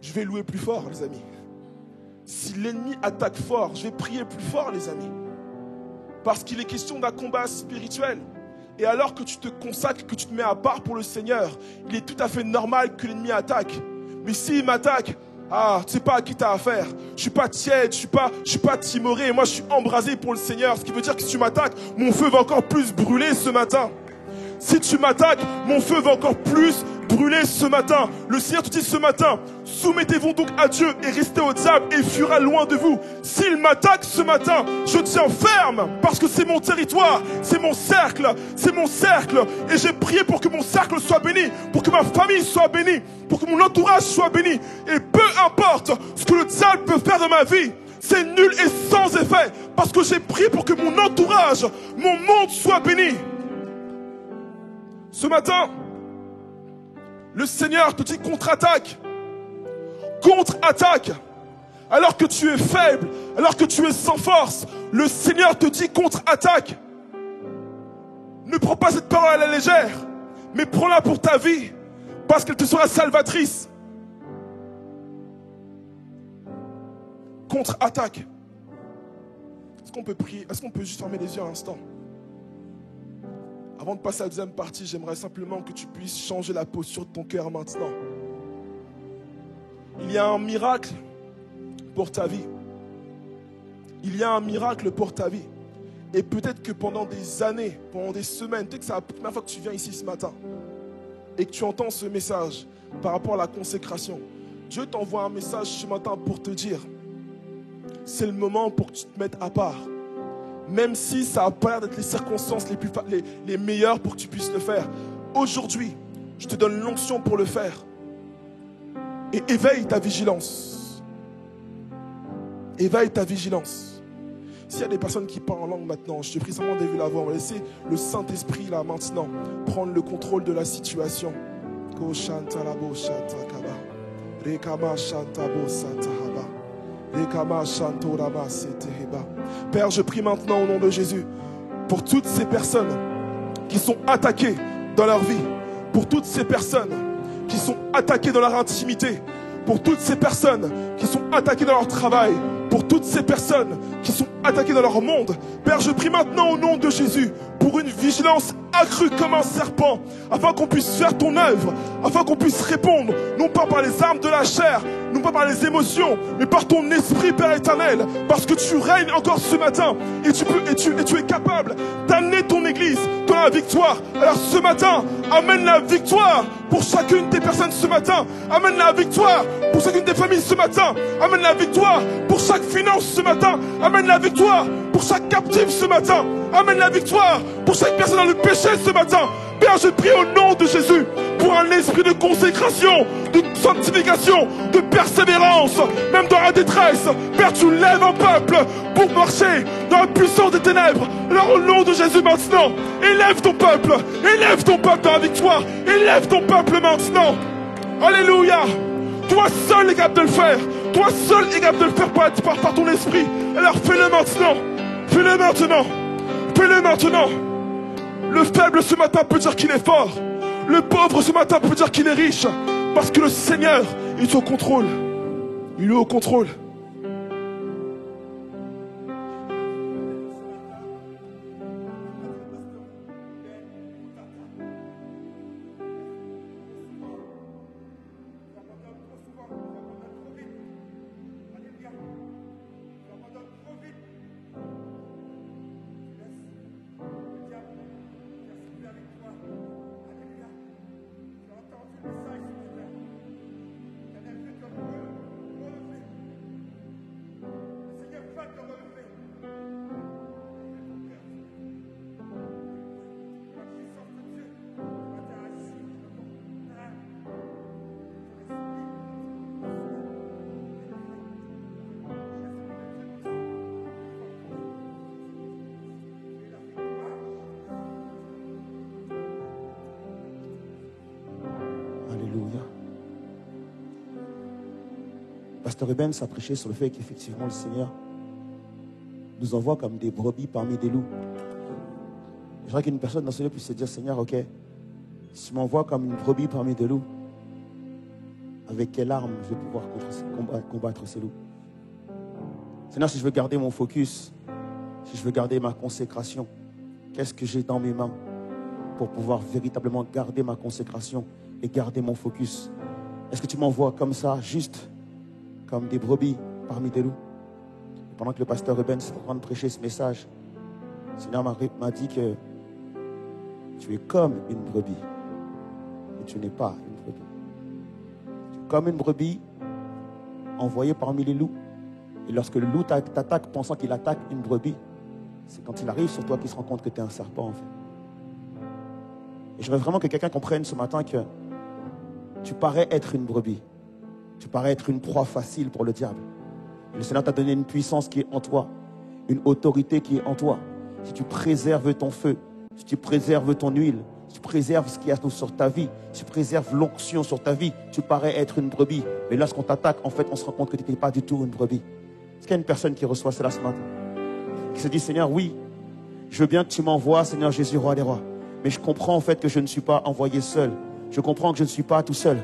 je vais louer plus fort, les amis. Si l'ennemi attaque fort, je vais prier plus fort, les amis. Parce qu'il est question d'un combat spirituel. Et alors que tu te consacres, que tu te mets à part pour le Seigneur, il est tout à fait normal que l'ennemi attaque. Mais s'il m'attaque, tu sais pas à qui tu as affaire. Je suis pas tiède, je suis pas timoré. Moi, je suis embrasé pour le Seigneur. Ce qui veut dire que si tu m'attaques, mon feu va encore plus brûler ce matin. Si tu m'attaques, mon feu va encore plus brûler ce matin. Le Seigneur te dit ce matin, soumettez-vous donc à Dieu et restez au diable et il fuira loin de vous. S'il m'attaque ce matin, je tiens ferme parce que c'est mon territoire, c'est mon cercle et j'ai prié pour que mon cercle soit béni, pour que ma famille soit bénie, pour que mon entourage soit béni. Et peu importe ce que le diable peut faire dans ma vie, c'est nul et sans effet parce que j'ai prié pour que mon entourage, mon monde soit béni. Ce matin, le Seigneur te dit contre-attaque. Contre-attaque. Alors que tu es faible, alors que tu es sans force, le Seigneur te dit contre-attaque. Ne prends pas cette parole à la légère, mais prends-la pour ta vie, parce qu'elle te sera salvatrice. Contre-attaque. Est-ce qu'on peut prier? Est-ce qu'on peut juste fermer les yeux un instant? Avant de passer à la deuxième partie, j'aimerais simplement que tu puisses changer la posture de ton cœur maintenant. Il y a un miracle pour ta vie. Il y a un miracle pour ta vie. Et peut-être que pendant des années, pendant des semaines, peut-être que c'est la première fois que tu viens ici ce matin et que tu entends ce message par rapport à la consécration. Dieu t'envoie un message ce matin pour te dire, c'est le moment pour que tu te mettes à part. Même si ça n'a pas l'air d'être les circonstances les meilleures pour que tu puisses le faire. Aujourd'hui, je te donne l'onction pour le faire. Et éveille ta vigilance. Éveille ta vigilance. S'il y a des personnes qui parlent en langue maintenant, je te prie seulement d'élever la voix. On va laisser le Saint-Esprit là maintenant prendre le contrôle de la situation. Père, je prie maintenant au nom de Jésus pour toutes ces personnes qui sont attaquées dans leur vie, pour toutes ces personnes qui sont attaquées dans leur intimité, pour toutes ces personnes qui sont attaquées dans leur travail, pour toutes ces personnes qui sont attaquées dans leur monde. Père, je prie maintenant au nom de Jésus pour une vigilance accrue comme un serpent, afin qu'on puisse faire ton œuvre, afin qu'on puisse répondre, non pas par les armes de la chair, non pas par les émotions, mais par ton esprit, Père éternel, parce que tu règnes encore ce matin, et tu es capable d'amener ton église dans la victoire. Alors ce matin, amène la victoire pour chacune des personnes ce matin, amène la victoire pour chacune des familles ce matin, amène la victoire pour chaque finance ce matin, amène la victoire pour chaque captif ce matin, amène la victoire pour chaque personne dans le péché ce matin. Père, je prie au nom de Jésus pour pour un esprit de consécration, de sanctification, de persévérance, même dans la détresse. Père, tu lèves un peuple pour marcher dans la puissance des ténèbres. Alors au nom de Jésus maintenant, élève ton peuple dans la victoire, élève ton peuple maintenant. Alléluia. Toi seul est capable de le faire, toi seul est capable de le faire par ton esprit. Alors fais-le maintenant, fais-le maintenant, fais-le maintenant. Le faible ce matin peut dire qu'il est fort. Le pauvre ce matin peut dire qu'il est riche. Parce que le Seigneur est au contrôle. Il est au contrôle. Pasteur Rubens a prêché sur le fait qu'effectivement le Seigneur nous envoie comme des brebis parmi des loups. Je voudrais qu'une personne dans ce lieu puisse se dire, Seigneur, ok, si tu m'envoies comme une brebis parmi des loups, avec quelle arme je vais pouvoir combattre ces loups? Seigneur, si je veux garder mon focus, si je veux garder ma consécration, qu'est-ce que j'ai dans mes mains pour pouvoir véritablement garder ma consécration et garder mon focus? Est-ce que tu m'envoies comme ça, juste comme des brebis parmi des loups? Pendant que le pasteur Rubens est en train de prêcher ce message, le Seigneur m'a dit que tu es comme une brebis, mais tu n'es pas une brebis. Tu es comme une brebis envoyée parmi les loups. Et lorsque le loup t'attaque pensant qu'il attaque une brebis, c'est quand il arrive sur toi qu'il se rend compte que tu es un serpent en fait. Et je veux vraiment que quelqu'un comprenne ce matin que tu parais être une brebis. Tu parais être une proie facile pour le diable. Et le Seigneur t'a donné une puissance qui est en toi, une autorité qui est en toi. Si tu préserves ton feu, si tu préserves ton huile, si tu préserves ce qu'il y a sur ta vie, si tu préserves l'onction sur ta vie, tu parais être une brebis. Mais lorsqu'on t'attaque, en fait, on se rend compte que tu n'étais pas du tout une brebis. Est-ce qu'il y a une personne qui reçoit cela ce matin? Qui se dit, Seigneur, oui, je veux bien que tu m'envoies, Seigneur Jésus, roi des rois. Mais je comprends en fait que je ne suis pas envoyé seul. Je comprends que je ne suis pas tout seul.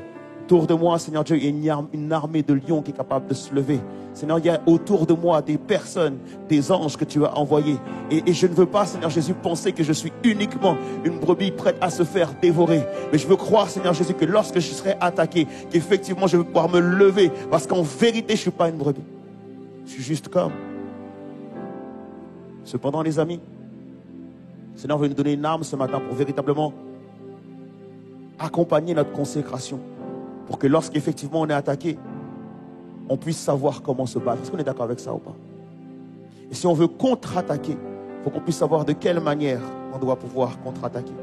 Autour de moi, Seigneur Dieu, il y a une armée de lions qui est capable de se lever. Seigneur, il y a autour de moi des personnes, des anges que tu as envoyés. Et je ne veux pas, Seigneur Jésus, penser que je suis uniquement une brebis prête à se faire dévorer. Mais je veux croire, Seigneur Jésus, que lorsque je serai attaqué, qu'effectivement je vais pouvoir me lever. Parce qu'en vérité, je ne suis pas une brebis. Je suis juste comme. Cependant, les amis, le Seigneur veut nous donner une arme ce matin pour véritablement accompagner notre consécration. Pour que lorsqu'effectivement on est attaqué, on puisse savoir comment se battre. Est-ce qu'on est d'accord avec ça ou pas? Et si on veut contre-attaquer, il faut qu'on puisse savoir de quelle manière on doit pouvoir contre-attaquer.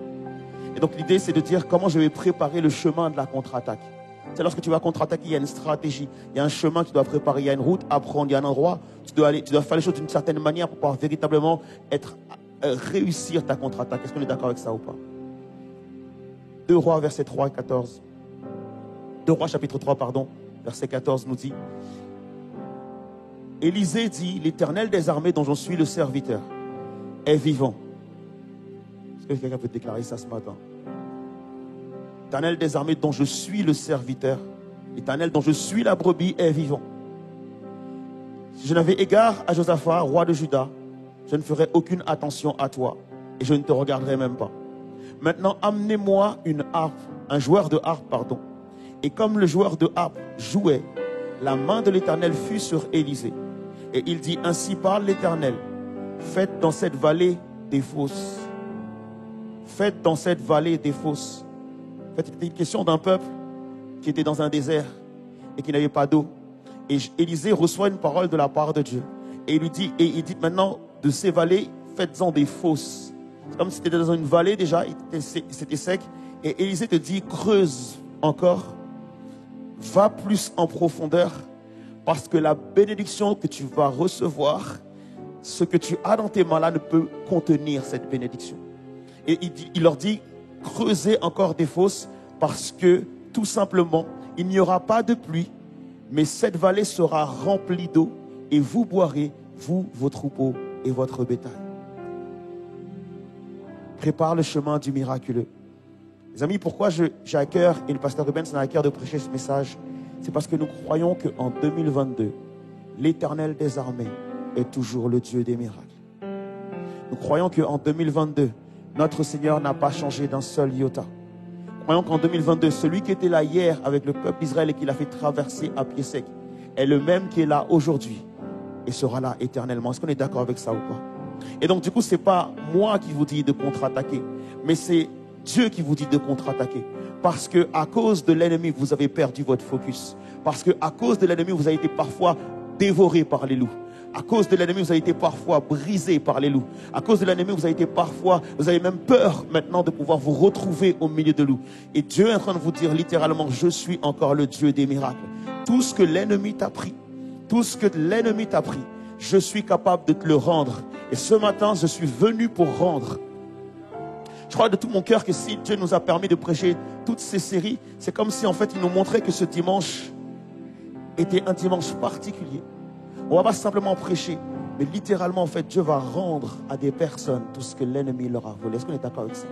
Et donc l'idée c'est de dire comment je vais préparer le chemin de la contre-attaque. C'est lorsque tu vas contre-attaquer, il y a une stratégie, il y a un chemin que tu dois préparer, il y a une route à prendre, il y a un endroit, tu dois faire les choses d'une certaine manière pour pouvoir véritablement réussir ta contre-attaque. Est-ce qu'on est d'accord avec ça ou pas? 2 Rois, verset 3 et 14. 2 Rois, chapitre 3, verset 14 nous dit, Élisée dit, l'Éternel des armées dont je suis le serviteur est vivant. Est-ce que quelqu'un peut déclarer ça ce matin? L'Éternel des armées dont je suis le serviteur, l'Éternel dont je suis la brebis est vivant. Si je n'avais égard à Josaphat, roi de Juda, je ne ferais aucune attention à toi et je ne te regarderai même pas. Maintenant, amenez-moi une harpe, un joueur de harpe, Et comme le joueur de harpe jouait, la main de l'Éternel fut sur Élisée. Et il dit, ainsi parle l'Éternel, faites dans cette vallée des fosses. Faites dans cette vallée des fosses. En fait, c'était une question d'un peuple qui était dans un désert et qui n'avait pas d'eau. Et Élisée reçoit une parole de la part de Dieu. Et il dit maintenant, de ces vallées, faites-en des fosses. C'est comme si c'était dans une vallée déjà, c'était sec. Et Élisée te dit, creuse encore, va plus en profondeur, parce que la bénédiction que tu vas recevoir, ce que tu as dans tes mains là ne peut contenir cette bénédiction. Et il leur dit, creusez encore des fosses, parce que tout simplement, il n'y aura pas de pluie, mais cette vallée sera remplie d'eau, et vous boirez, vous, vos troupeaux et votre bétail. Prépare le chemin du miraculeux. Les amis, pourquoi j'ai à cœur, et le pasteur Rubens a à cœur de prêcher ce message, c'est parce que nous croyons qu'en 2022, l'Éternel des armées est toujours le Dieu des miracles. Nous croyons qu'en 2022, notre Seigneur n'a pas changé d'un seul iota. Nous croyons qu'en 2022, celui qui était là hier avec le peuple d'Israël et qui l'a fait traverser à pied sec est le même qui est là aujourd'hui et sera là éternellement. Est-ce qu'on est d'accord avec ça ou pas? Et donc du coup, ce n'est pas moi qui vous dis de contre-attaquer, mais c'est Dieu qui vous dit de contre-attaquer. Parce qu'à cause de l'ennemi, vous avez perdu votre focus. Parce qu'à cause de l'ennemi, vous avez été parfois dévoré par les loups. À cause de l'ennemi, vous avez été parfois brisé par les loups. À cause de l'ennemi, vous avez été parfois, vous avez même peur maintenant de pouvoir vous retrouver au milieu de loups. Et Dieu est en train de vous dire littéralement, je suis encore le Dieu des miracles. Tout ce que l'ennemi t'a pris, tout ce que l'ennemi t'a pris, je suis capable de te le rendre. Et ce matin, je suis venu pour rendre. Je crois de tout mon cœur que si Dieu nous a permis de prêcher toutes ces séries, c'est comme si en fait il nous montrait que ce dimanche était un dimanche particulier. On va pas simplement prêcher, mais littéralement en fait Dieu va rendre à des personnes tout ce que l'ennemi leur a volé. Est-ce qu'on est d'accord avec ça?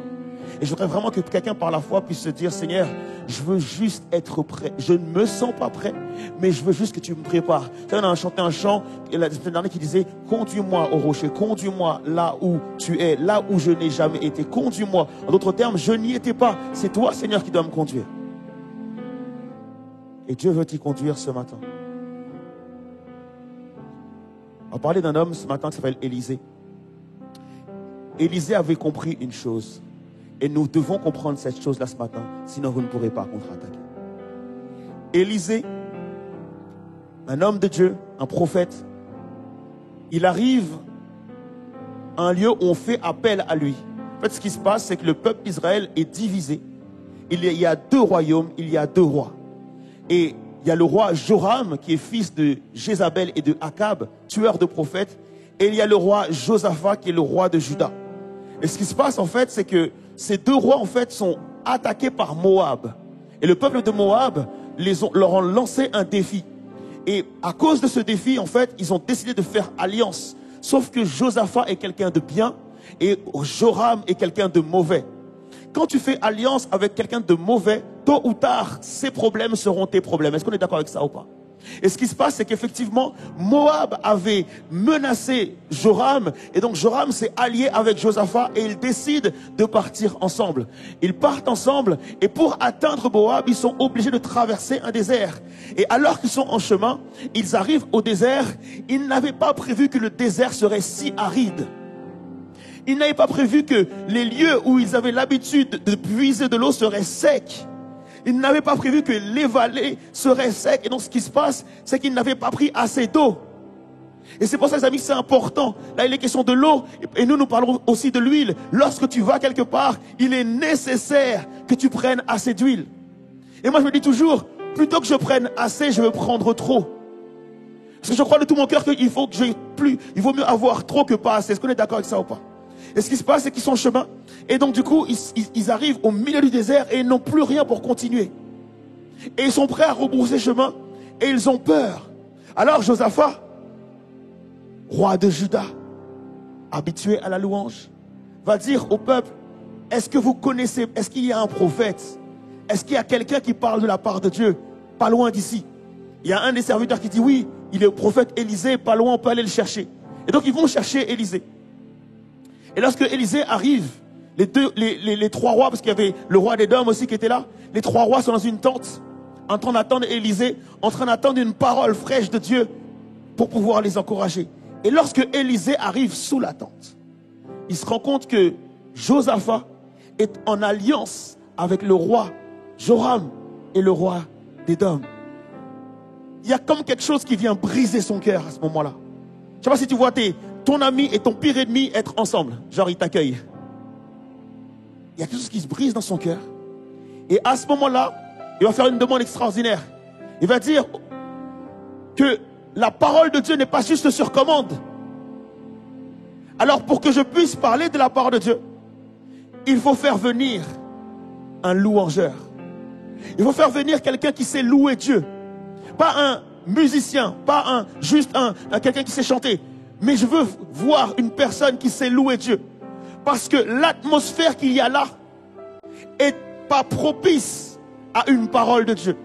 Et je voudrais vraiment que quelqu'un par la foi puisse se dire, Seigneur, je veux juste être prêt. Je ne me sens pas prêt, mais je veux juste que tu me prépares. On a chanté un chant la semaine dernière qui disait, conduis-moi au rocher, conduis-moi là où tu es, là où je n'ai jamais été. Conduis-moi. En d'autres termes, je n'y étais pas. C'est toi, Seigneur, qui dois me conduire. Et Dieu veut t'y conduire ce matin. On va parler d'un homme ce matin qui s'appelle Élisée. Élisée avait compris une chose. Et nous devons comprendre cette chose-là ce matin, sinon vous ne pourrez pas contre-attaquer. Élisée, un homme de Dieu, un prophète, il arrive à un lieu où on fait appel à lui. En fait, ce qui se passe, c'est que le peuple d'Israël est divisé. Il y a deux royaumes, il y a deux rois. Et il y a le roi Joram, qui est fils de Jézabel et de Akab, tueur de prophètes. Et il y a le roi Josaphat, qui est le roi de Juda. Et ce qui se passe, en fait, c'est que ces deux rois, en fait, sont attaqués par Moab. Et le peuple de Moab leur a lancé un défi. Et à cause de ce défi, en fait, ils ont décidé de faire alliance. Sauf que Josaphat est quelqu'un de bien et Joram est quelqu'un de mauvais. Quand tu fais alliance avec quelqu'un de mauvais, tôt ou tard, ses problèmes seront tes problèmes. Est-ce qu'on est d'accord avec ça ou pas? Et ce qui se passe, c'est qu'effectivement, Moab avait menacé Joram. Et donc Joram s'est allié avec Josaphat et ils décident de partir ensemble. Ils partent ensemble et pour atteindre Moab, ils sont obligés de traverser un désert. Et alors qu'ils sont en chemin, ils arrivent au désert. Ils n'avaient pas prévu que le désert serait si aride. Ils n'avaient pas prévu que les lieux où ils avaient l'habitude de puiser de l'eau seraient secs. Ils n'avaient pas prévu que les vallées seraient secs. Et donc ce qui se passe, c'est qu'ils n'avaient pas pris assez d'eau. Et c'est pour ça, les amis, c'est important. Là, il est question de l'eau. Et nous parlons aussi de l'huile. Lorsque tu vas quelque part, il est nécessaire que tu prennes assez d'huile. Et moi, je me dis toujours, plutôt que je prenne assez, je veux prendre trop. Parce que je crois de tout mon cœur qu'il faut que j'ai plus. Il vaut mieux avoir trop que pas assez. Est-ce qu'on est d'accord avec ça ou pas? Et ce qui se passe, c'est qu'ils sont en chemin. Et donc, du coup, ils arrivent au milieu du désert et ils n'ont plus rien pour continuer. Et ils sont prêts à rebrousser chemin. Et ils ont peur. Alors, Josaphat, roi de Juda, habitué à la louange, va dire au peuple, est-ce que vous connaissez, est-ce qu'il y a un prophète? Est-ce qu'il y a quelqu'un qui parle de la part de Dieu? Pas loin d'ici. Il y a un des serviteurs qui dit, oui, il est le prophète Élisée, pas loin, on peut aller le chercher. Et donc, ils vont chercher Élisée. Et lorsque Élisée arrive, les trois rois, parce qu'il y avait le roi d'Édom aussi qui était là, les trois rois sont dans une tente, en train d'attendre Élisée, en train d'attendre une parole fraîche de Dieu pour pouvoir les encourager. Et lorsque Élisée arrive sous la tente, il se rend compte que Josaphat est en alliance avec le roi Joram et le roi d'Édom. Il y a comme quelque chose qui vient briser son cœur à ce moment-là. Je ne sais pas si tu vois ton ami et ton pire ennemi être ensemble. Genre, il t'accueille. Il y a quelque chose qui se brise dans son cœur. Et à ce moment-là, il va faire une demande extraordinaire. Il va dire que la parole de Dieu n'est pas juste sur commande. Alors pour que je puisse parler de la parole de Dieu, il faut faire venir un louangeur. Il faut faire venir quelqu'un qui sait louer Dieu. Pas un musicien, pas quelqu'un qui sait chanter. Mais je veux voir une personne qui sait louer Dieu. Parce que l'atmosphère qu'il y a là est pas propice à une parole de Dieu.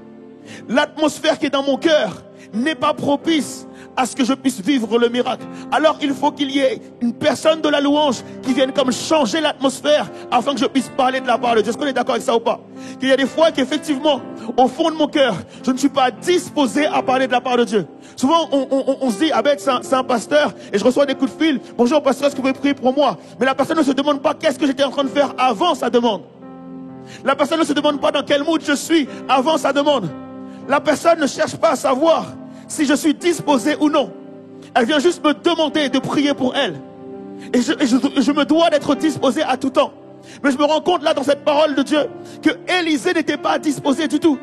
L'atmosphère qui est dans mon cœur n'est pas propice à ce que je puisse vivre le miracle. Alors il faut qu'il y ait une personne de la louange qui vienne comme changer l'atmosphère afin que je puisse parler de la parole de Dieu. Est-ce qu'on est d'accord avec ça ou pas? Qu'il y a des fois qu'effectivement, au fond de mon cœur, je ne suis pas disposé à parler de la parole de Dieu. Souvent, on se dit, ah ben, c'est un pasteur, et je reçois des coups de fil. Bonjour pasteur, est-ce que vous pouvez prier pour moi? Mais la personne ne se demande pas qu'est-ce que j'étais en train de faire avant sa demande. La personne ne se demande pas dans quel mood je suis avant sa demande. La personne ne cherche pas à savoir si je suis disposé ou non. Elle vient juste me demander de prier pour elle. Et je me dois d'être disposé à tout temps. Mais je me rends compte là dans cette parole de Dieu que Élisée n'était pas disposé du tout.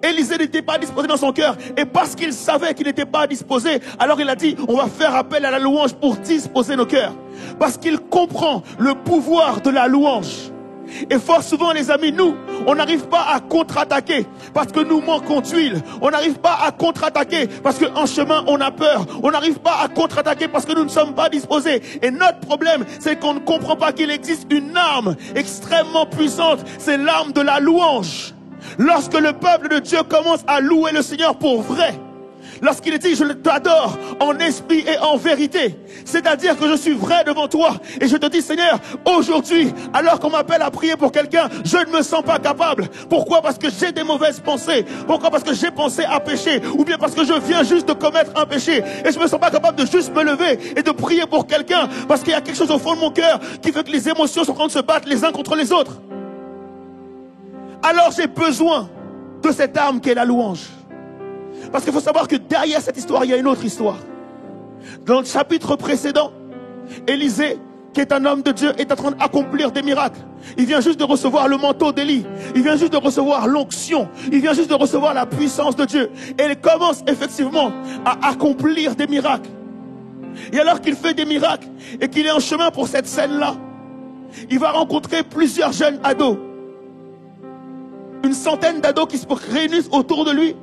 Élisée n'était pas disposé dans son cœur. Et parce qu'il savait qu'il n'était pas disposé, alors il a dit, on va faire appel à la louange pour disposer nos cœurs. Parce qu'il comprend le pouvoir de la louange. Et fort souvent les amis, nous, on n'arrive pas à contre-attaquer parce que nous manquons d'huile. On n'arrive pas à contre-attaquer parce qu'en chemin on a peur. On n'arrive pas à contre-attaquer parce que nous ne sommes pas disposés. Et notre problème, c'est qu'on ne comprend pas qu'il existe une arme extrêmement puissante. C'est l'arme de la louange. Lorsque le peuple de Dieu commence à louer le Seigneur pour vrai, lorsqu'il dit je t'adore en esprit et en vérité, c'est-à-dire que je suis vrai devant toi et je te dis Seigneur, aujourd'hui, alors qu'on m'appelle à prier pour quelqu'un, je ne me sens pas capable. Pourquoi? Parce que j'ai des mauvaises pensées. Pourquoi? Parce que j'ai pensé à pécher, ou bien parce que je viens juste de commettre un péché et je ne me sens pas capable de juste me lever et de prier pour quelqu'un parce qu'il y a quelque chose au fond de mon cœur qui fait que les émotions sont en train de se battre les uns contre les autres. Alors j'ai besoin de cette arme qui est la louange. Parce qu'il faut savoir que derrière cette histoire, il y a une autre histoire. Dans le chapitre précédent, Élisée, qui est un homme de Dieu, est en train d'accomplir des miracles. Il vient juste de recevoir le manteau d'Élie. Il vient juste de recevoir l'onction. Il vient juste de recevoir la puissance de Dieu. Et il commence effectivement à accomplir des miracles. Et alors qu'il fait des miracles et qu'il est en chemin pour cette scène-là, il va rencontrer plusieurs jeunes ados. Une centaine d'ados qui se réunissent autour de lui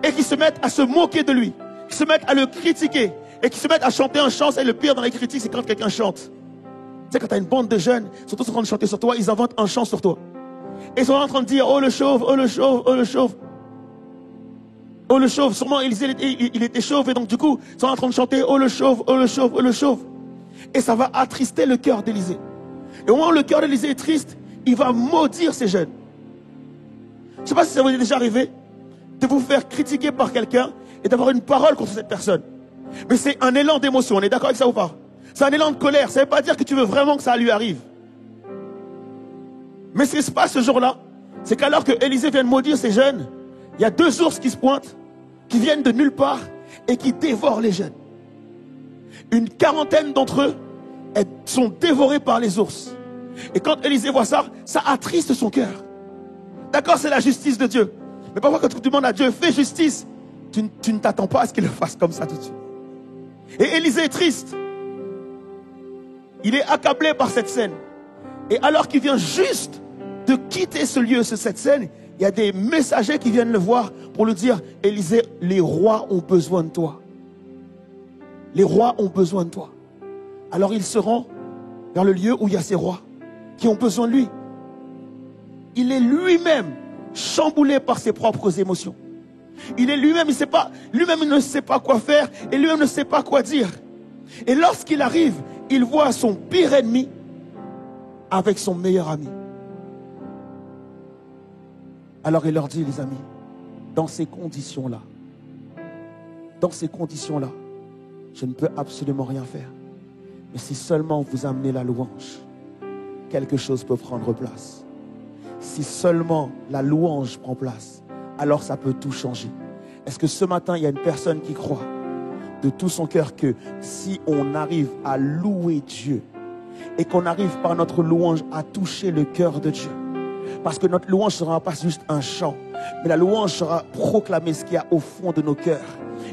et qui se mettent à se moquer de lui, qui se mettent à le critiquer et qui se mettent à chanter un chant. Et le pire dans les critiques, c'est quand quelqu'un chante. Tu sais, quand tu as une bande de jeunes, surtout sont en train de chanter sur toi, ils inventent un chant sur toi. Et ils sont en train de dire, oh le chauve, oh le chauve, oh le chauve. Oh le chauve, sûrement il était chauve et donc du coup, ils sont en train de chanter, oh le chauve, oh le chauve, oh le chauve. Et ça va attrister le cœur d'Élisée. Et au moment où le cœur d'Élisée est triste, il va maudire ces jeunes. Je ne sais pas si ça vous est déjà arrivé de vous faire critiquer par quelqu'un et d'avoir une parole contre cette personne. Mais c'est un élan d'émotion, on est d'accord avec ça ou pas? C'est un élan de colère, ça ne veut pas dire que tu veux vraiment que ça lui arrive. Mais ce qui se passe ce jour-là, c'est qu'alors que Élisée vient de maudire ces jeunes, il y a deux ours qui se pointent, qui viennent de nulle part et qui dévorent les jeunes. Une quarantaine d'entre eux sont dévorés par les ours. Et quand Élisée voit ça, ça attriste son cœur. D'accord, c'est la justice de Dieu. Mais parfois quand tu demandes à Dieu, fais justice, tu ne t'attends pas à ce qu'il le fasse comme ça tout de suite. Et Élisée est triste. Il est accablé par cette scène. Et alors qu'il vient juste de quitter ce lieu, cette scène, il y a des messagers qui viennent le voir pour lui dire, Élisée, les rois ont besoin de toi. Les rois ont besoin de toi. Alors il se rend vers le lieu où il y a ces rois qui ont besoin de lui. Il est lui-même chamboulé par ses propres émotions. Il est lui-même, il ne sait pas quoi faire et lui-même ne sait pas quoi dire. Et lorsqu'il arrive, il voit son pire ennemi avec son meilleur ami. Alors il leur dit, les amis, dans ces conditions-là, je ne peux absolument rien faire. Mais si seulement vous amenez la louange, quelque chose peut prendre place. Si seulement la louange prend place, alors ça peut tout changer. Est-ce que ce matin, il y a une personne qui croit de tout son cœur que si on arrive à louer Dieu et qu'on arrive par notre louange à toucher le cœur de Dieu, Parce que notre louange ne sera pas juste un chant, mais la louange sera proclamer ce qu'il y a au fond de nos cœurs.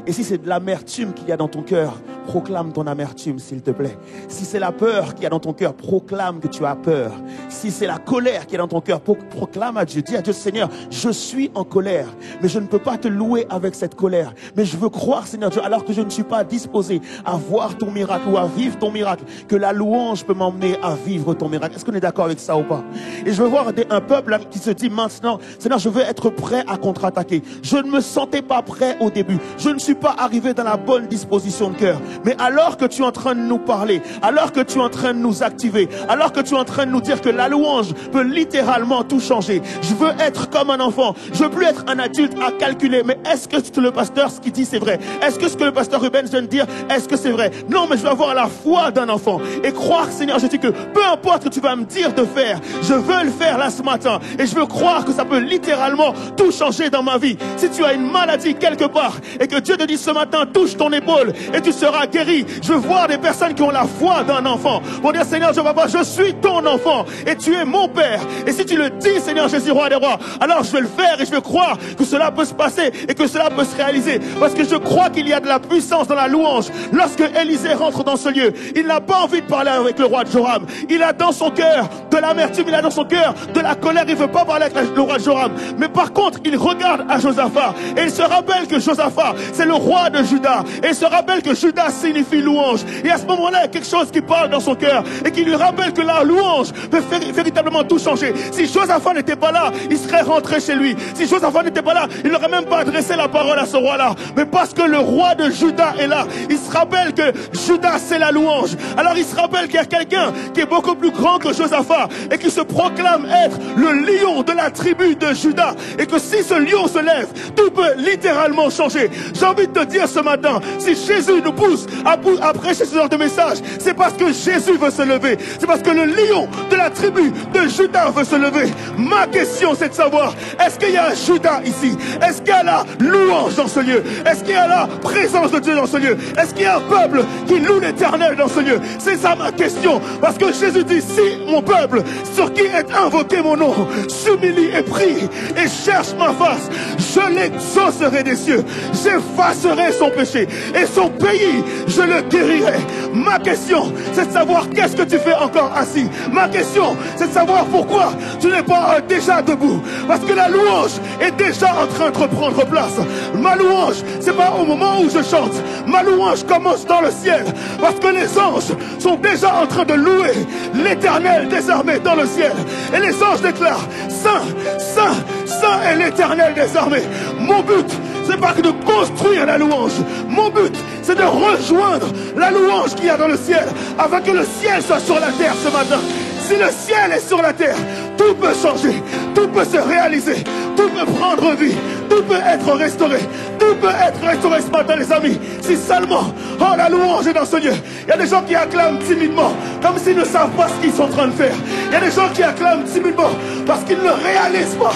Et si c'est de l'amertume qu'il y a dans ton cœur, proclame ton amertume, s'il te plaît. Si c'est la peur qu'il y a dans ton cœur, proclame que tu as peur. Si c'est la colère qu'il y a dans ton cœur, proclame à Dieu. Dis à Dieu, Seigneur, je suis en colère, mais je ne peux pas te louer avec cette colère. Mais je veux croire, Seigneur Dieu, alors que je ne suis pas disposé à voir ton miracle ou à vivre ton miracle, que la louange peut m'emmener à vivre ton miracle. Est-ce qu'on est d'accord avec ça ou pas? Et je veux voir un peuple qui se dit maintenant, Seigneur, je veux être prêt à contre-attaquer. Je ne me sentais pas prêt au début. Je ne suis pas arrivé dans la bonne disposition de cœur. Mais alors que tu es en train de nous parler, alors que tu es en train de nous activer, alors que tu es en train de nous dire que la louange peut littéralement tout changer, je veux être comme un enfant. Je veux plus être un adulte à calculer. Mais est-ce que le pasteur, ce qu'il dit, c'est vrai? Est-ce que ce que le pasteur Ruben vient de dire, est-ce que c'est vrai? Non, mais je veux avoir la foi d'un enfant et croire, Seigneur, je dis que peu importe ce que tu vas me dire de faire, je veux le faire là ce matin. Et je veux croire que ça peut littéralement tout changer dans ma vie. Si tu as une maladie quelque part et que Dieu te dit ce matin, touche ton épaule et tu seras guéri. Je veux voir des personnes qui ont la foi d'un enfant pour dire, Seigneur, je suis ton enfant et tu es mon Père. Et si tu le dis, Seigneur Jésus, roi des rois, alors je vais le faire et je vais croire que cela peut se passer et que cela peut se réaliser. Parce que je crois qu'il y a de la puissance dans la louange. Lorsque Élisée rentre dans ce lieu, il n'a pas envie de parler avec le roi de Joram. Il a dans son cœur de l'amertume, il a dans son cœur de la colère. Il ne veut pas parler avec le roi de Joram. Mais par contre, il regarde à Josaphat et il se rappelle que Josaphat, c'est le roi de Juda. Et il se rappelle que Juda signifie louange. Et à ce moment-là, il y a quelque chose qui parle dans son cœur et qui lui rappelle que la louange peut véritablement tout changer. Si Josaphat n'était pas là, il serait rentré chez lui. Si Josaphat n'était pas là, il n'aurait même pas adressé la parole à ce roi-là. Mais parce que le roi de Juda est là, il se rappelle que Juda, c'est la louange. Alors il se rappelle qu'il y a quelqu'un qui est beaucoup plus grand que Josaphat et qui se proclame être le lion de la tribu de Juda. Et que si ce lion se lève, tout peut littéralement changer. J'ai envie de te dire ce matin, si Jésus nous pousse à prêcher ce genre de message, c'est parce que Jésus veut se lever. C'est parce que le lion de la tribu de Juda veut se lever. Ma question, c'est de savoir, est-ce qu'il y a un Juda ici? Est-ce qu'il y a la louange dans ce lieu? Est-ce qu'il y a la présence de Dieu dans ce lieu? Est-ce qu'il y a un peuple qui loue l'Éternel dans ce lieu? C'est ça ma question. Parce que Jésus dit, si mon peuple, sur qui est invoqué mon nom, s'humilie et prie et cherche ma face, je l'exaucerai des cieux. J'effacerai son péché et son pays, je le guérirai. Ma question, c'est de savoir qu'est-ce que tu fais encore assis. Ma question, c'est de savoir pourquoi tu n'es pas déjà debout. Parce que la louange est déjà en train de reprendre place. Ma louange, c'est pas au moment où je chante. Ma louange commence dans le ciel. Parce que les anges sont déjà en train de louer l'Éternel des armées dans le ciel. Et les anges déclarent, Saint, Saint, Saint est l'Éternel des armées. Mon but, c'est pas que de construire la louange. Mon but, c'est de rejoindre la louange qu'il y a dans le ciel, afin que le ciel soit sur la terre ce matin. Si le ciel est sur la terre, tout peut changer, tout peut se réaliser, tout peut prendre vie, tout peut être restauré, tout peut être restauré ce matin, les amis. Si seulement, oh, la louange est dans ce lieu. Il y a des gens qui acclament timidement, comme s'ils ne savent pas ce qu'ils sont en train de faire. Il y a des gens qui acclament timidement, parce qu'ils ne réalisent pas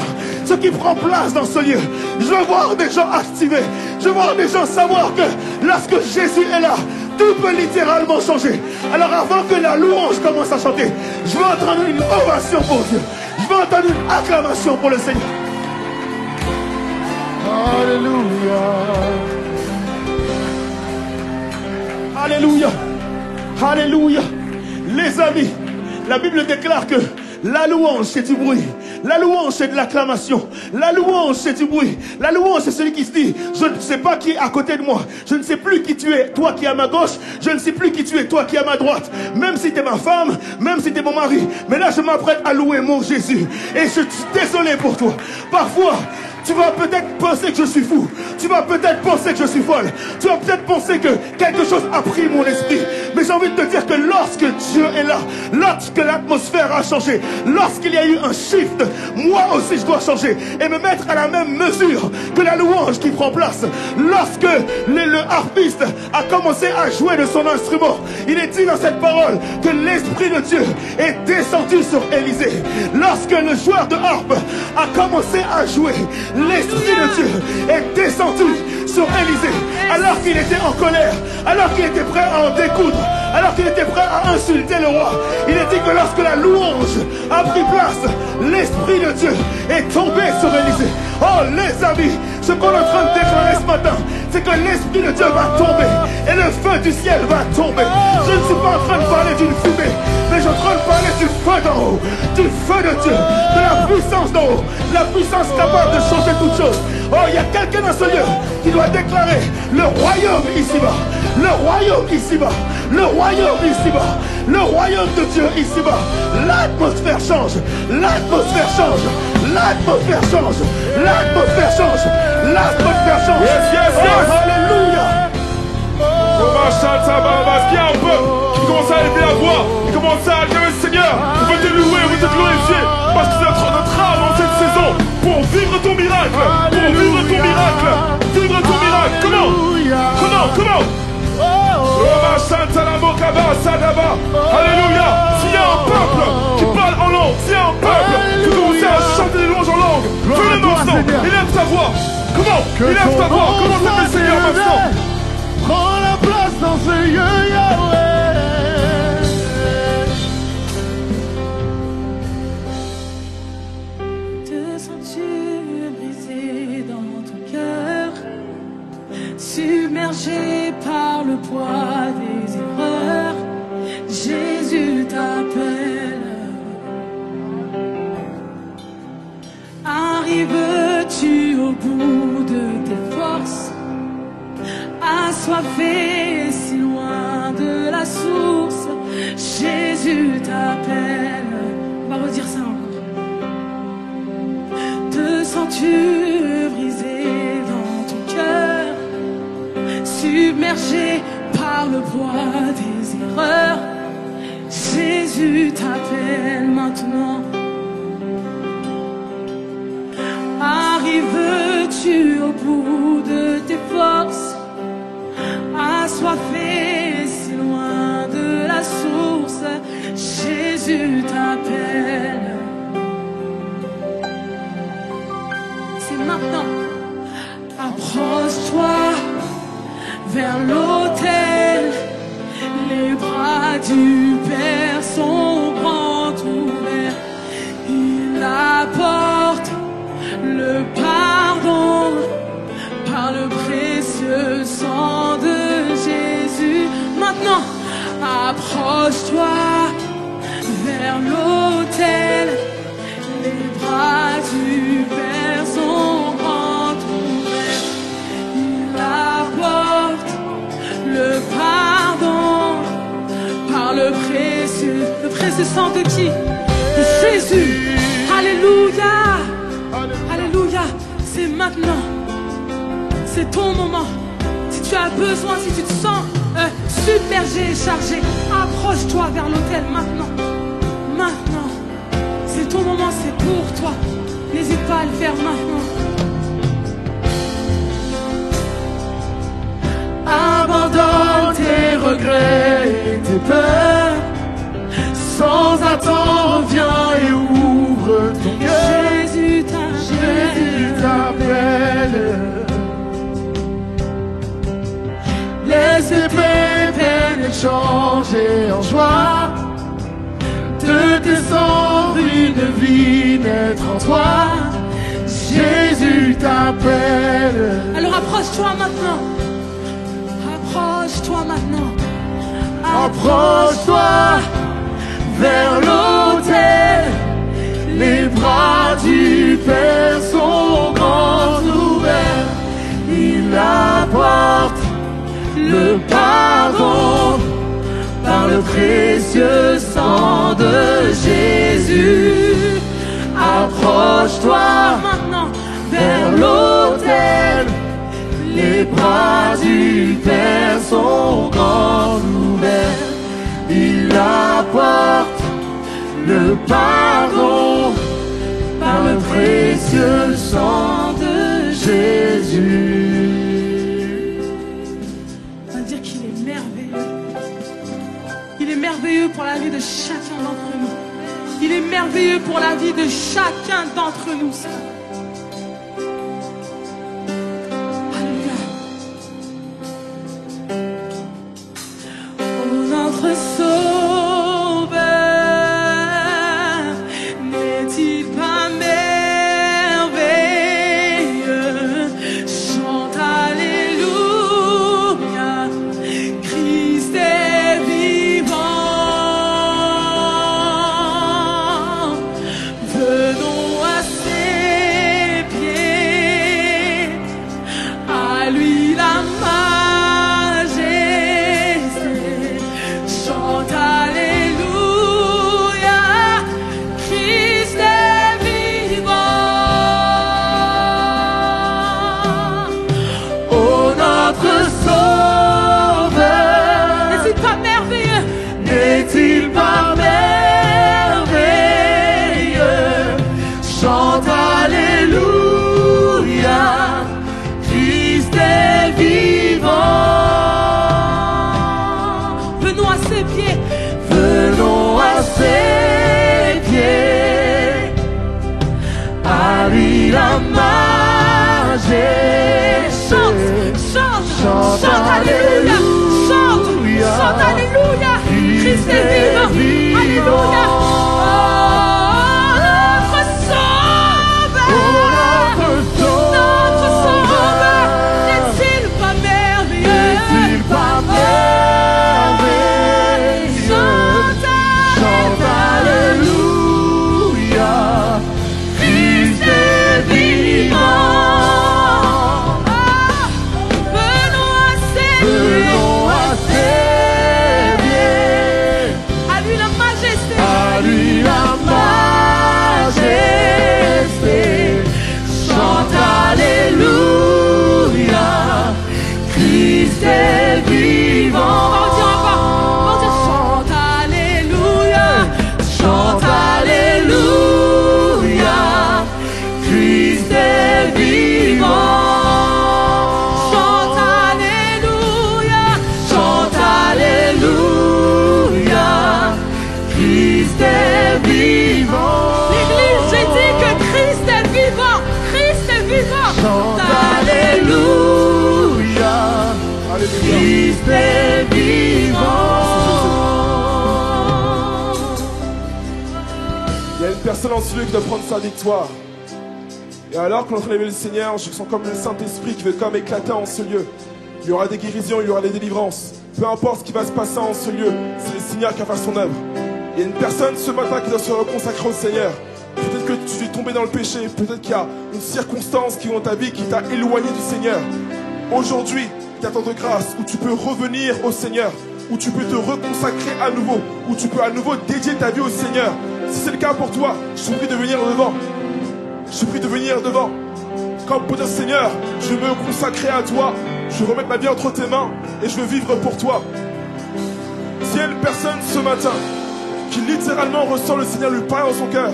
ce qui prend place dans ce lieu. Je veux voir des gens activés. Je veux voir des gens savoir que lorsque Jésus est là, tout peut littéralement changer. Alors avant que la louange commence à chanter, je veux entendre une ovation pour Dieu. Je veux entendre une acclamation pour le Seigneur. Alléluia. Alléluia. Alléluia. Les amis, la Bible déclare que la louange, c'est du bruit. La louange, c'est de l'acclamation. La louange, c'est du bruit. La louange, c'est celui qui se dit, je ne sais pas qui est à côté de moi. Je ne sais plus qui tu es, toi qui es à ma gauche. Je ne sais plus qui tu es, toi qui es à ma droite. Même si tu es ma femme, même si tu es mon mari. Mais là, je m'apprête à louer mon Jésus. Et je suis désolé pour toi. Parfois, tu vas peut-être penser que je suis fou. Tu vas peut-être penser que je suis folle. Tu vas peut-être penser que quelque chose a pris mon esprit. Mais j'ai envie de te dire que lorsque Dieu est là, lorsque l'atmosphère a changé, lorsqu'il y a eu un shift, moi aussi je dois changer et me mettre à la même mesure que la louange qui prend place. Lorsque le harpiste a commencé à jouer de son instrument, il est dit dans cette parole que l'Esprit de Dieu est descendu sur Élisée. Lorsque le joueur de harpe a commencé à jouer, l'Esprit de Dieu est descendu sur Élisée, alors qu'il était en colère, alors qu'il était prêt à en découdre, alors qu'il était prêt à insulter le roi. Il est dit que lorsque la louange a pris place, l'Esprit de de Dieu est tombé sur Élisée. Oh les amis, ce qu'on est en train de déclarer ce matin, c'est que l'Esprit de Dieu va tomber et le feu du ciel va tomber. Je ne suis pas en train de parler d'une fumée, mais je suis en train de parler du feu d'en haut, du feu de Dieu, de la puissance d'en haut, la puissance capable de changer toutes choses. Oh, il y a quelqu'un dans ce lieu qui doit déclarer le royaume ici-bas, le royaume ici-bas, le royaume ici-bas, le royaume de Dieu ici-bas. L'atmosphère change, l'atmosphère change, l'atmosphère change, l'atmosphère change, l'atmosphère change. Yes, yes, yes. Oh, alléluia. Parce qu'il y a un peuple qui commence à élever la voix, qui commence à dire Seigneur, on veut te louer, on veut te glorifier, parce que c'est notre âme en cette saison pour vivre ton miracle, pour vivre ton miracle, vivre ton miracle. Comment Alléluia. S'il y a un peuple qui parle en langue, s'il y a un peuple qui commence à chanter des louanges en langue, fais-le maintenant, élève ta voix. Comment? Élève ta voix, comment s'appelle le Seigneur maintenant? Prends la place dans ce lieu, Yahweh. Te sens-tu brisé dans ton cœur, submergé par le poids des erreurs? Jésus t'appelle. Arrives-tu au bout de tes forces, assoiffé si loin de la source? Jésus t'appelle. On va redire ça encore. Te sens-tu brisé dans ton cœur, submergé par le poids des erreurs? Jésus t'appelle maintenant. Arrives-tu au bout de tes forces, assoiffé si loin de la source? Jésus t'appelle. C'est maintenant. Approche-toi vers l'autel. Les bras du Père sont grands ouverts. Il apporte le pardon par le précieux sang de Jésus. Maintenant, approche-toi vers l'autel. Les bras du Père sont grands ouverts. Il apporte le pardon par le précieux sang de qui? De Jésus. Alléluia. Alléluia. C'est maintenant. C'est ton moment. Si tu as besoin, si tu te sens submergé et chargé, approche-toi vers l'autel maintenant. Maintenant. C'est ton moment, c'est pour toi. N'hésite pas à le faire maintenant. Abandonne tes regrets et tes peurs. Sans attendre, viens et ouvre ton cœur. Jésus t'appelle. Laisse tes peines changer en joie. De tes cendres une vie naître en toi. Jésus t'appelle. Alors approche-toi maintenant. Approche-toi maintenant. Approche-toi vers l'autel. Les bras du Père sont grands ouverts. Il apporte le pardon par le précieux sang de Jésus. Approche-toi Maintenant. vers l'autel. Les bras du Père sont grands ouverts. Il apporte le pardon par le précieux sang de Jésus. On va dire qu'il est merveilleux. Il est merveilleux pour la vie de chacun d'entre nous. Il est merveilleux pour la vie de chacun d'entre nous. Notre Sauveur n'est-il pas merveilleux? À lui la majesté. Chante, alléluia. Chante, alléluia. Christ est vivant. Alléluia. Notre Sauveur, n'est-il pas merveilleux? Chante alléluia. Christ est vivant. Venons à ses pieds. À lui la majesté. À lui la majesté. Chante alléluia. Christ est vivant. On va dire chante alléluia. Chante alléluia. Christ est vivant. Chante alléluia. Chante alléluia. Christ est vivant. L'église, j'ai dit que Christ est vivant. Christ est vivant. Chante alléluia. Christ est vivant. Il y a une personne en celui qui doit prendre sa victoire. Et alors qu'on est en train d'élever le Seigneur, je sens comme le Saint-Esprit qui veut comme éclater en ce lieu. Il y aura des guérisons, il y aura des délivrances. Peu importe ce qui va se passer en ce lieu, c'est le Seigneur qui va faire son œuvre. Il y a une personne ce matin qui doit se reconsacrer au Seigneur. Peut-être que tu es tombé dans le péché, peut-être qu'il y a une circonstance qui est dans ta vie qui t'a éloigné du Seigneur. Aujourd'hui, il y a tant de grâce où tu peux revenir au Seigneur, où tu peux te reconsacrer à nouveau, où tu peux à nouveau dédier ta vie au Seigneur. Si c'est le cas pour toi, je te prie de venir devant. Je te prie de venir devant. Comme pour dire Seigneur, je veux me consacrer à toi, je veux remettre ma vie entre tes mains et je veux vivre pour toi. S'il y a une personne ce matin qui littéralement ressent le Seigneur lui parler dans son cœur,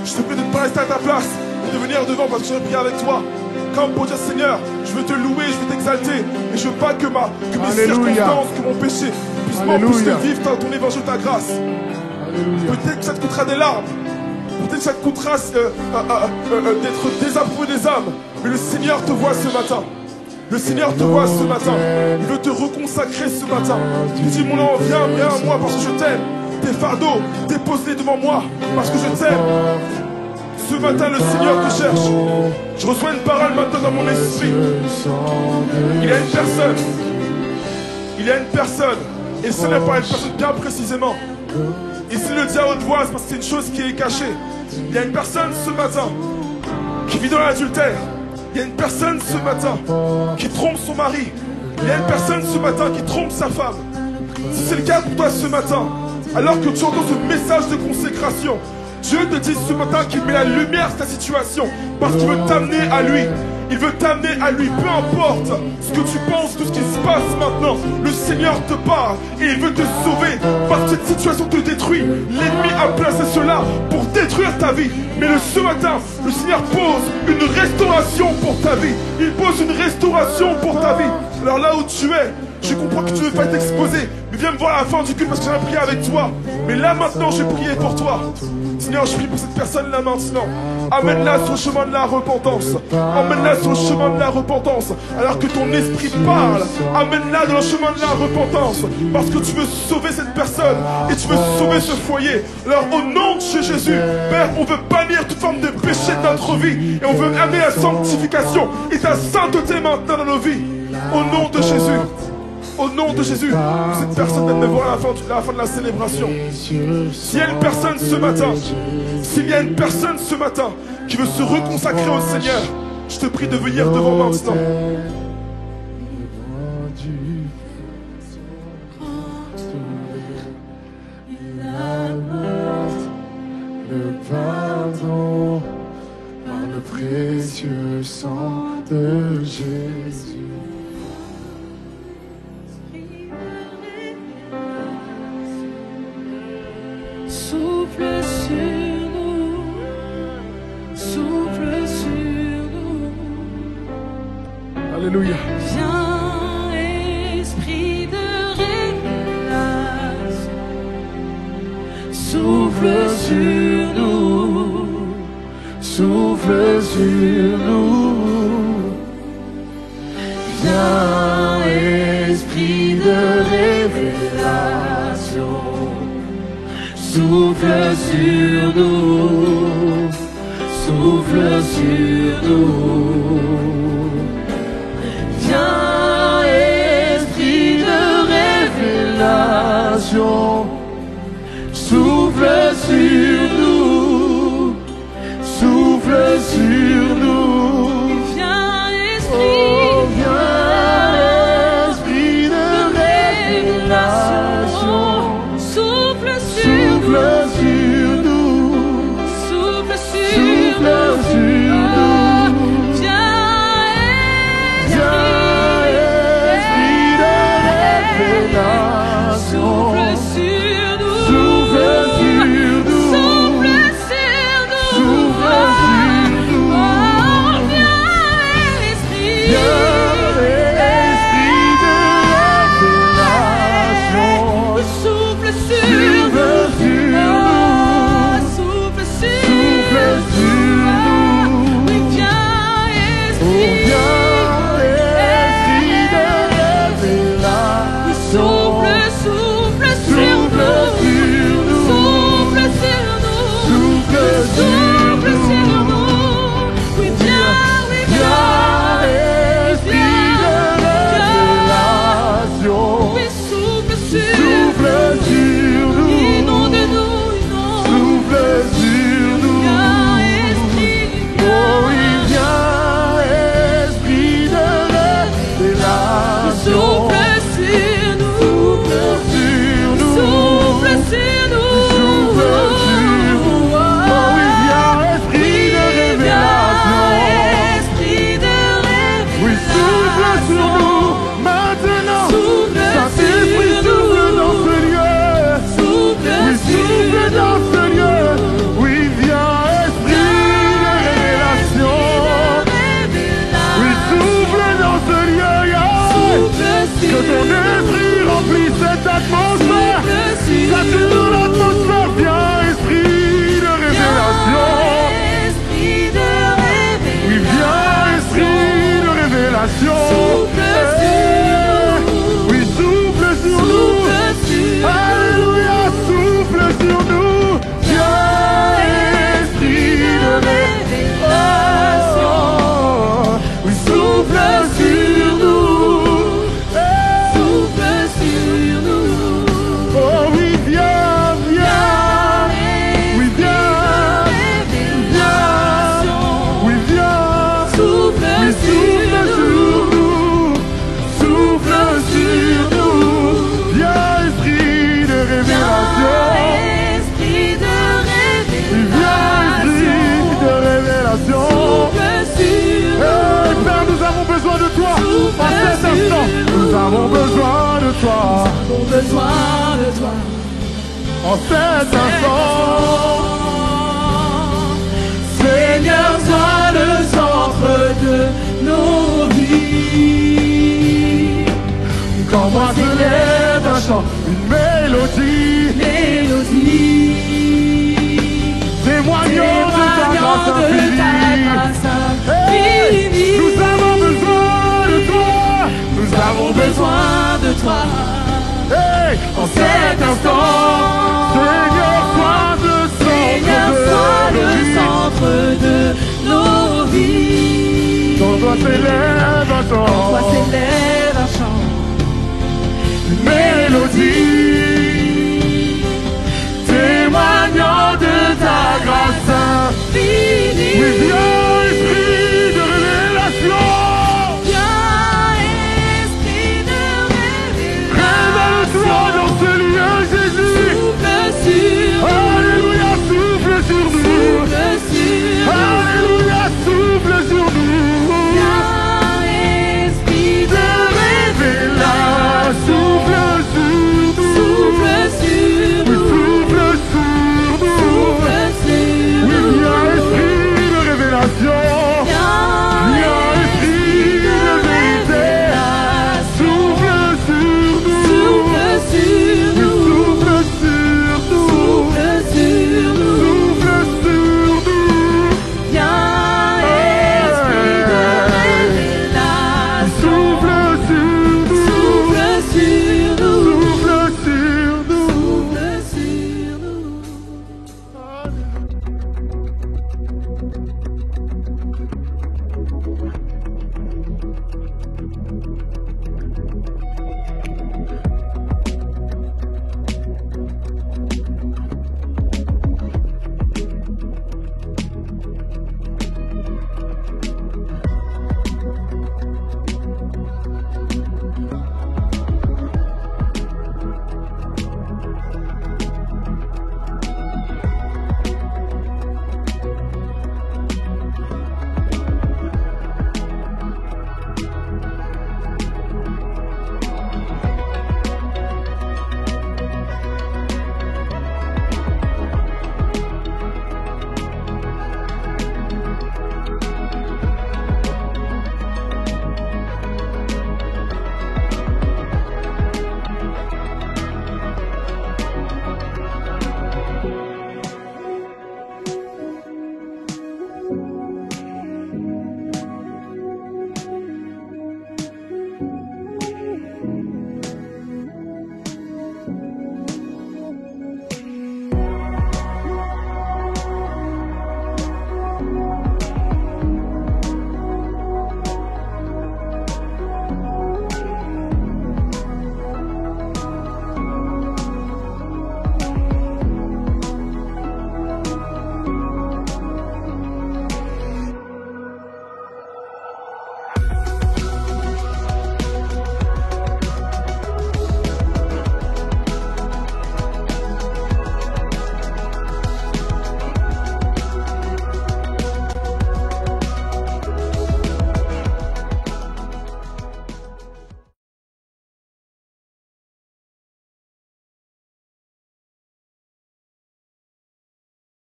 je te prie de ne pas rester à ta place et de venir devant parce que je vais prier avec toi. Comme pour dire Seigneur, je veux te louer, je veux t'exalter et je veux pas que mes circonstances, que mon péché puisse m'empêcher de vivre ton évangile, ta grâce. Peut-être que ça te coûtera des larmes, peut-être que ça te coûtera d'être désapprouvé des âmes, mais le Seigneur te voit ce matin. Le Seigneur te voit ce matin. Il veut te reconsacrer ce matin. Il dit mon enfant, viens à moi parce que je t'aime. Tes fardeaux, dépose-les devant moi parce que je t'aime. Ce matin, le Seigneur te cherche. Je reçois une parole maintenant dans mon esprit. Il y a une personne. Il y a une personne. Et ce n'est pas une personne bien précisément. Et s'il le dit à haute voix, c'est parce que c'est une chose qui est cachée. Il y a une personne ce matin qui vit dans l'adultère. Il y a une personne ce matin qui trompe son mari. Il y a une personne ce matin qui trompe sa femme. Si c'est le cas pour toi ce matin, alors que tu entends ce message de consécration, Dieu te dit ce matin qu'il met la lumière sur ta situation parce qu'il veut t'amener à lui. Il veut t'amener à lui, peu importe ce que tu penses de ce qui se passe maintenant. Le Seigneur te parle et il veut te sauver parce que cette situation te détruit. L'ennemi a placé cela pour détruire ta vie. Mais ce matin, le Seigneur pose une restauration pour ta vie. Il pose une restauration pour ta vie. Alors là où tu es, je comprends que tu ne veux pas être exposé, mais viens me voir à la fin du culte parce que j'ai prié avec toi. Mais là maintenant, j'ai prié pour toi. Seigneur, je prie pour cette personne-là maintenant. Amène-la sur le chemin de la repentance. Emmène-la sur le chemin de la repentance. Alors que ton esprit parle, amène-la dans le chemin de la repentance. Parce que tu veux sauver cette personne et tu veux sauver ce foyer. Alors au nom de Jésus, Père, on veut bannir toute forme de péché de notre vie. Et on veut amener la sanctification et ta sainteté maintenant dans nos vies. Au nom de Jésus. Au nom de Jésus, cette personne vient de me voir à la fin de la célébration. S'il y a une personne ce matin, s'il y a une personne ce matin qui veut se reconsacrer au Seigneur, je te prie de venir devant maintenant. Le pardon par le précieux sang de Jésus. Souffle sur nous, souffle sur nous. Alléluia. Viens, esprit de révélation. Souffle sur nous, souffle sur nous. Viens, esprit de révélation, souffle sur nous, souffle sur nous. Viens, esprit de révélation, souffle sur nous, souffle sur nous. Viens, Oh, viens, esprit de révélation, souffle sur souffle sur nous, souffle sur souffle sur nous. Viens, Viens, esprit de révélation, souffle sur nous, souffle sur nous, souffle sur nous, souffle sur nous. Oh, viens, esprit, Viens, esprit de révélation, souffle sur souffle nous, sur Oh, nous, souffle sur souffle sur nous. Oui, viens, Oh, esprit, viens, esprit de révélation, souffle, souffle sur souffle nous, sur nous, souffle sur nous, souffle sur souffle sur nous. nous. Oui, viens, Viens, esprit de révélation, oui, souffle sur souffle sur nous, inonde nous, inonde. souffle sur nous. Viens, esprit, Oh oui, viens, esprit de révélation, souffle sur nous, souffle sur nous, souffle sur nous. souffle sur nous. Oh oui, viens, esprit de révélation, Esprit de oui, souffle sur nous, maintenant, Souffle Saint-Esprit, sur souffle nous. dans ce lieu, souffle oui, souffle dans ce lieu, oui, viens, esprit de révélation, oui, souffle dans ce lieu, que ton esprit remplisse cette atmosphère, sature l'atmosphère, viens, esprit de révélation, oui, viens, esprit de révélation, oui, souffle sur nous, alléluia, souffle sur nous, viens, esprit de révélation, oui, souffle sur nous, oh oui, viens, viens, oui, viens, viens, oui, viens, oui, souffle sur nous, souffle sur nous, viens, esprit de révélation, oui, viens, esprit de révélation, Eh, Père, nous avons besoin de toi, à cet instant, nous avons besoin de toi, en cet instant, Seigneur, sois le centre de nos vies. quand moi s'élève un chant, une mélodie, témoignant de ta grâce infinie. Nous avons besoin de toi, nous avons besoin de toi. hey, en cet instant, Seigneur, sois le centre de nos vies. Quand toi s'élève un chant, Toi s'élève un chant, une mélodie, témoignant de ta grâce infinie. Oui, viens, esprit de révélation, viens, esprit de révèle-toi dans ce lieu, Jésus. souffle sur Alléluia, souffle sur nous. Alléluia, souffle sur nous. viens, esprit De révélation, souffle sur nous. souffle sur Oui, souffle sur nous. Oui, viens, esprit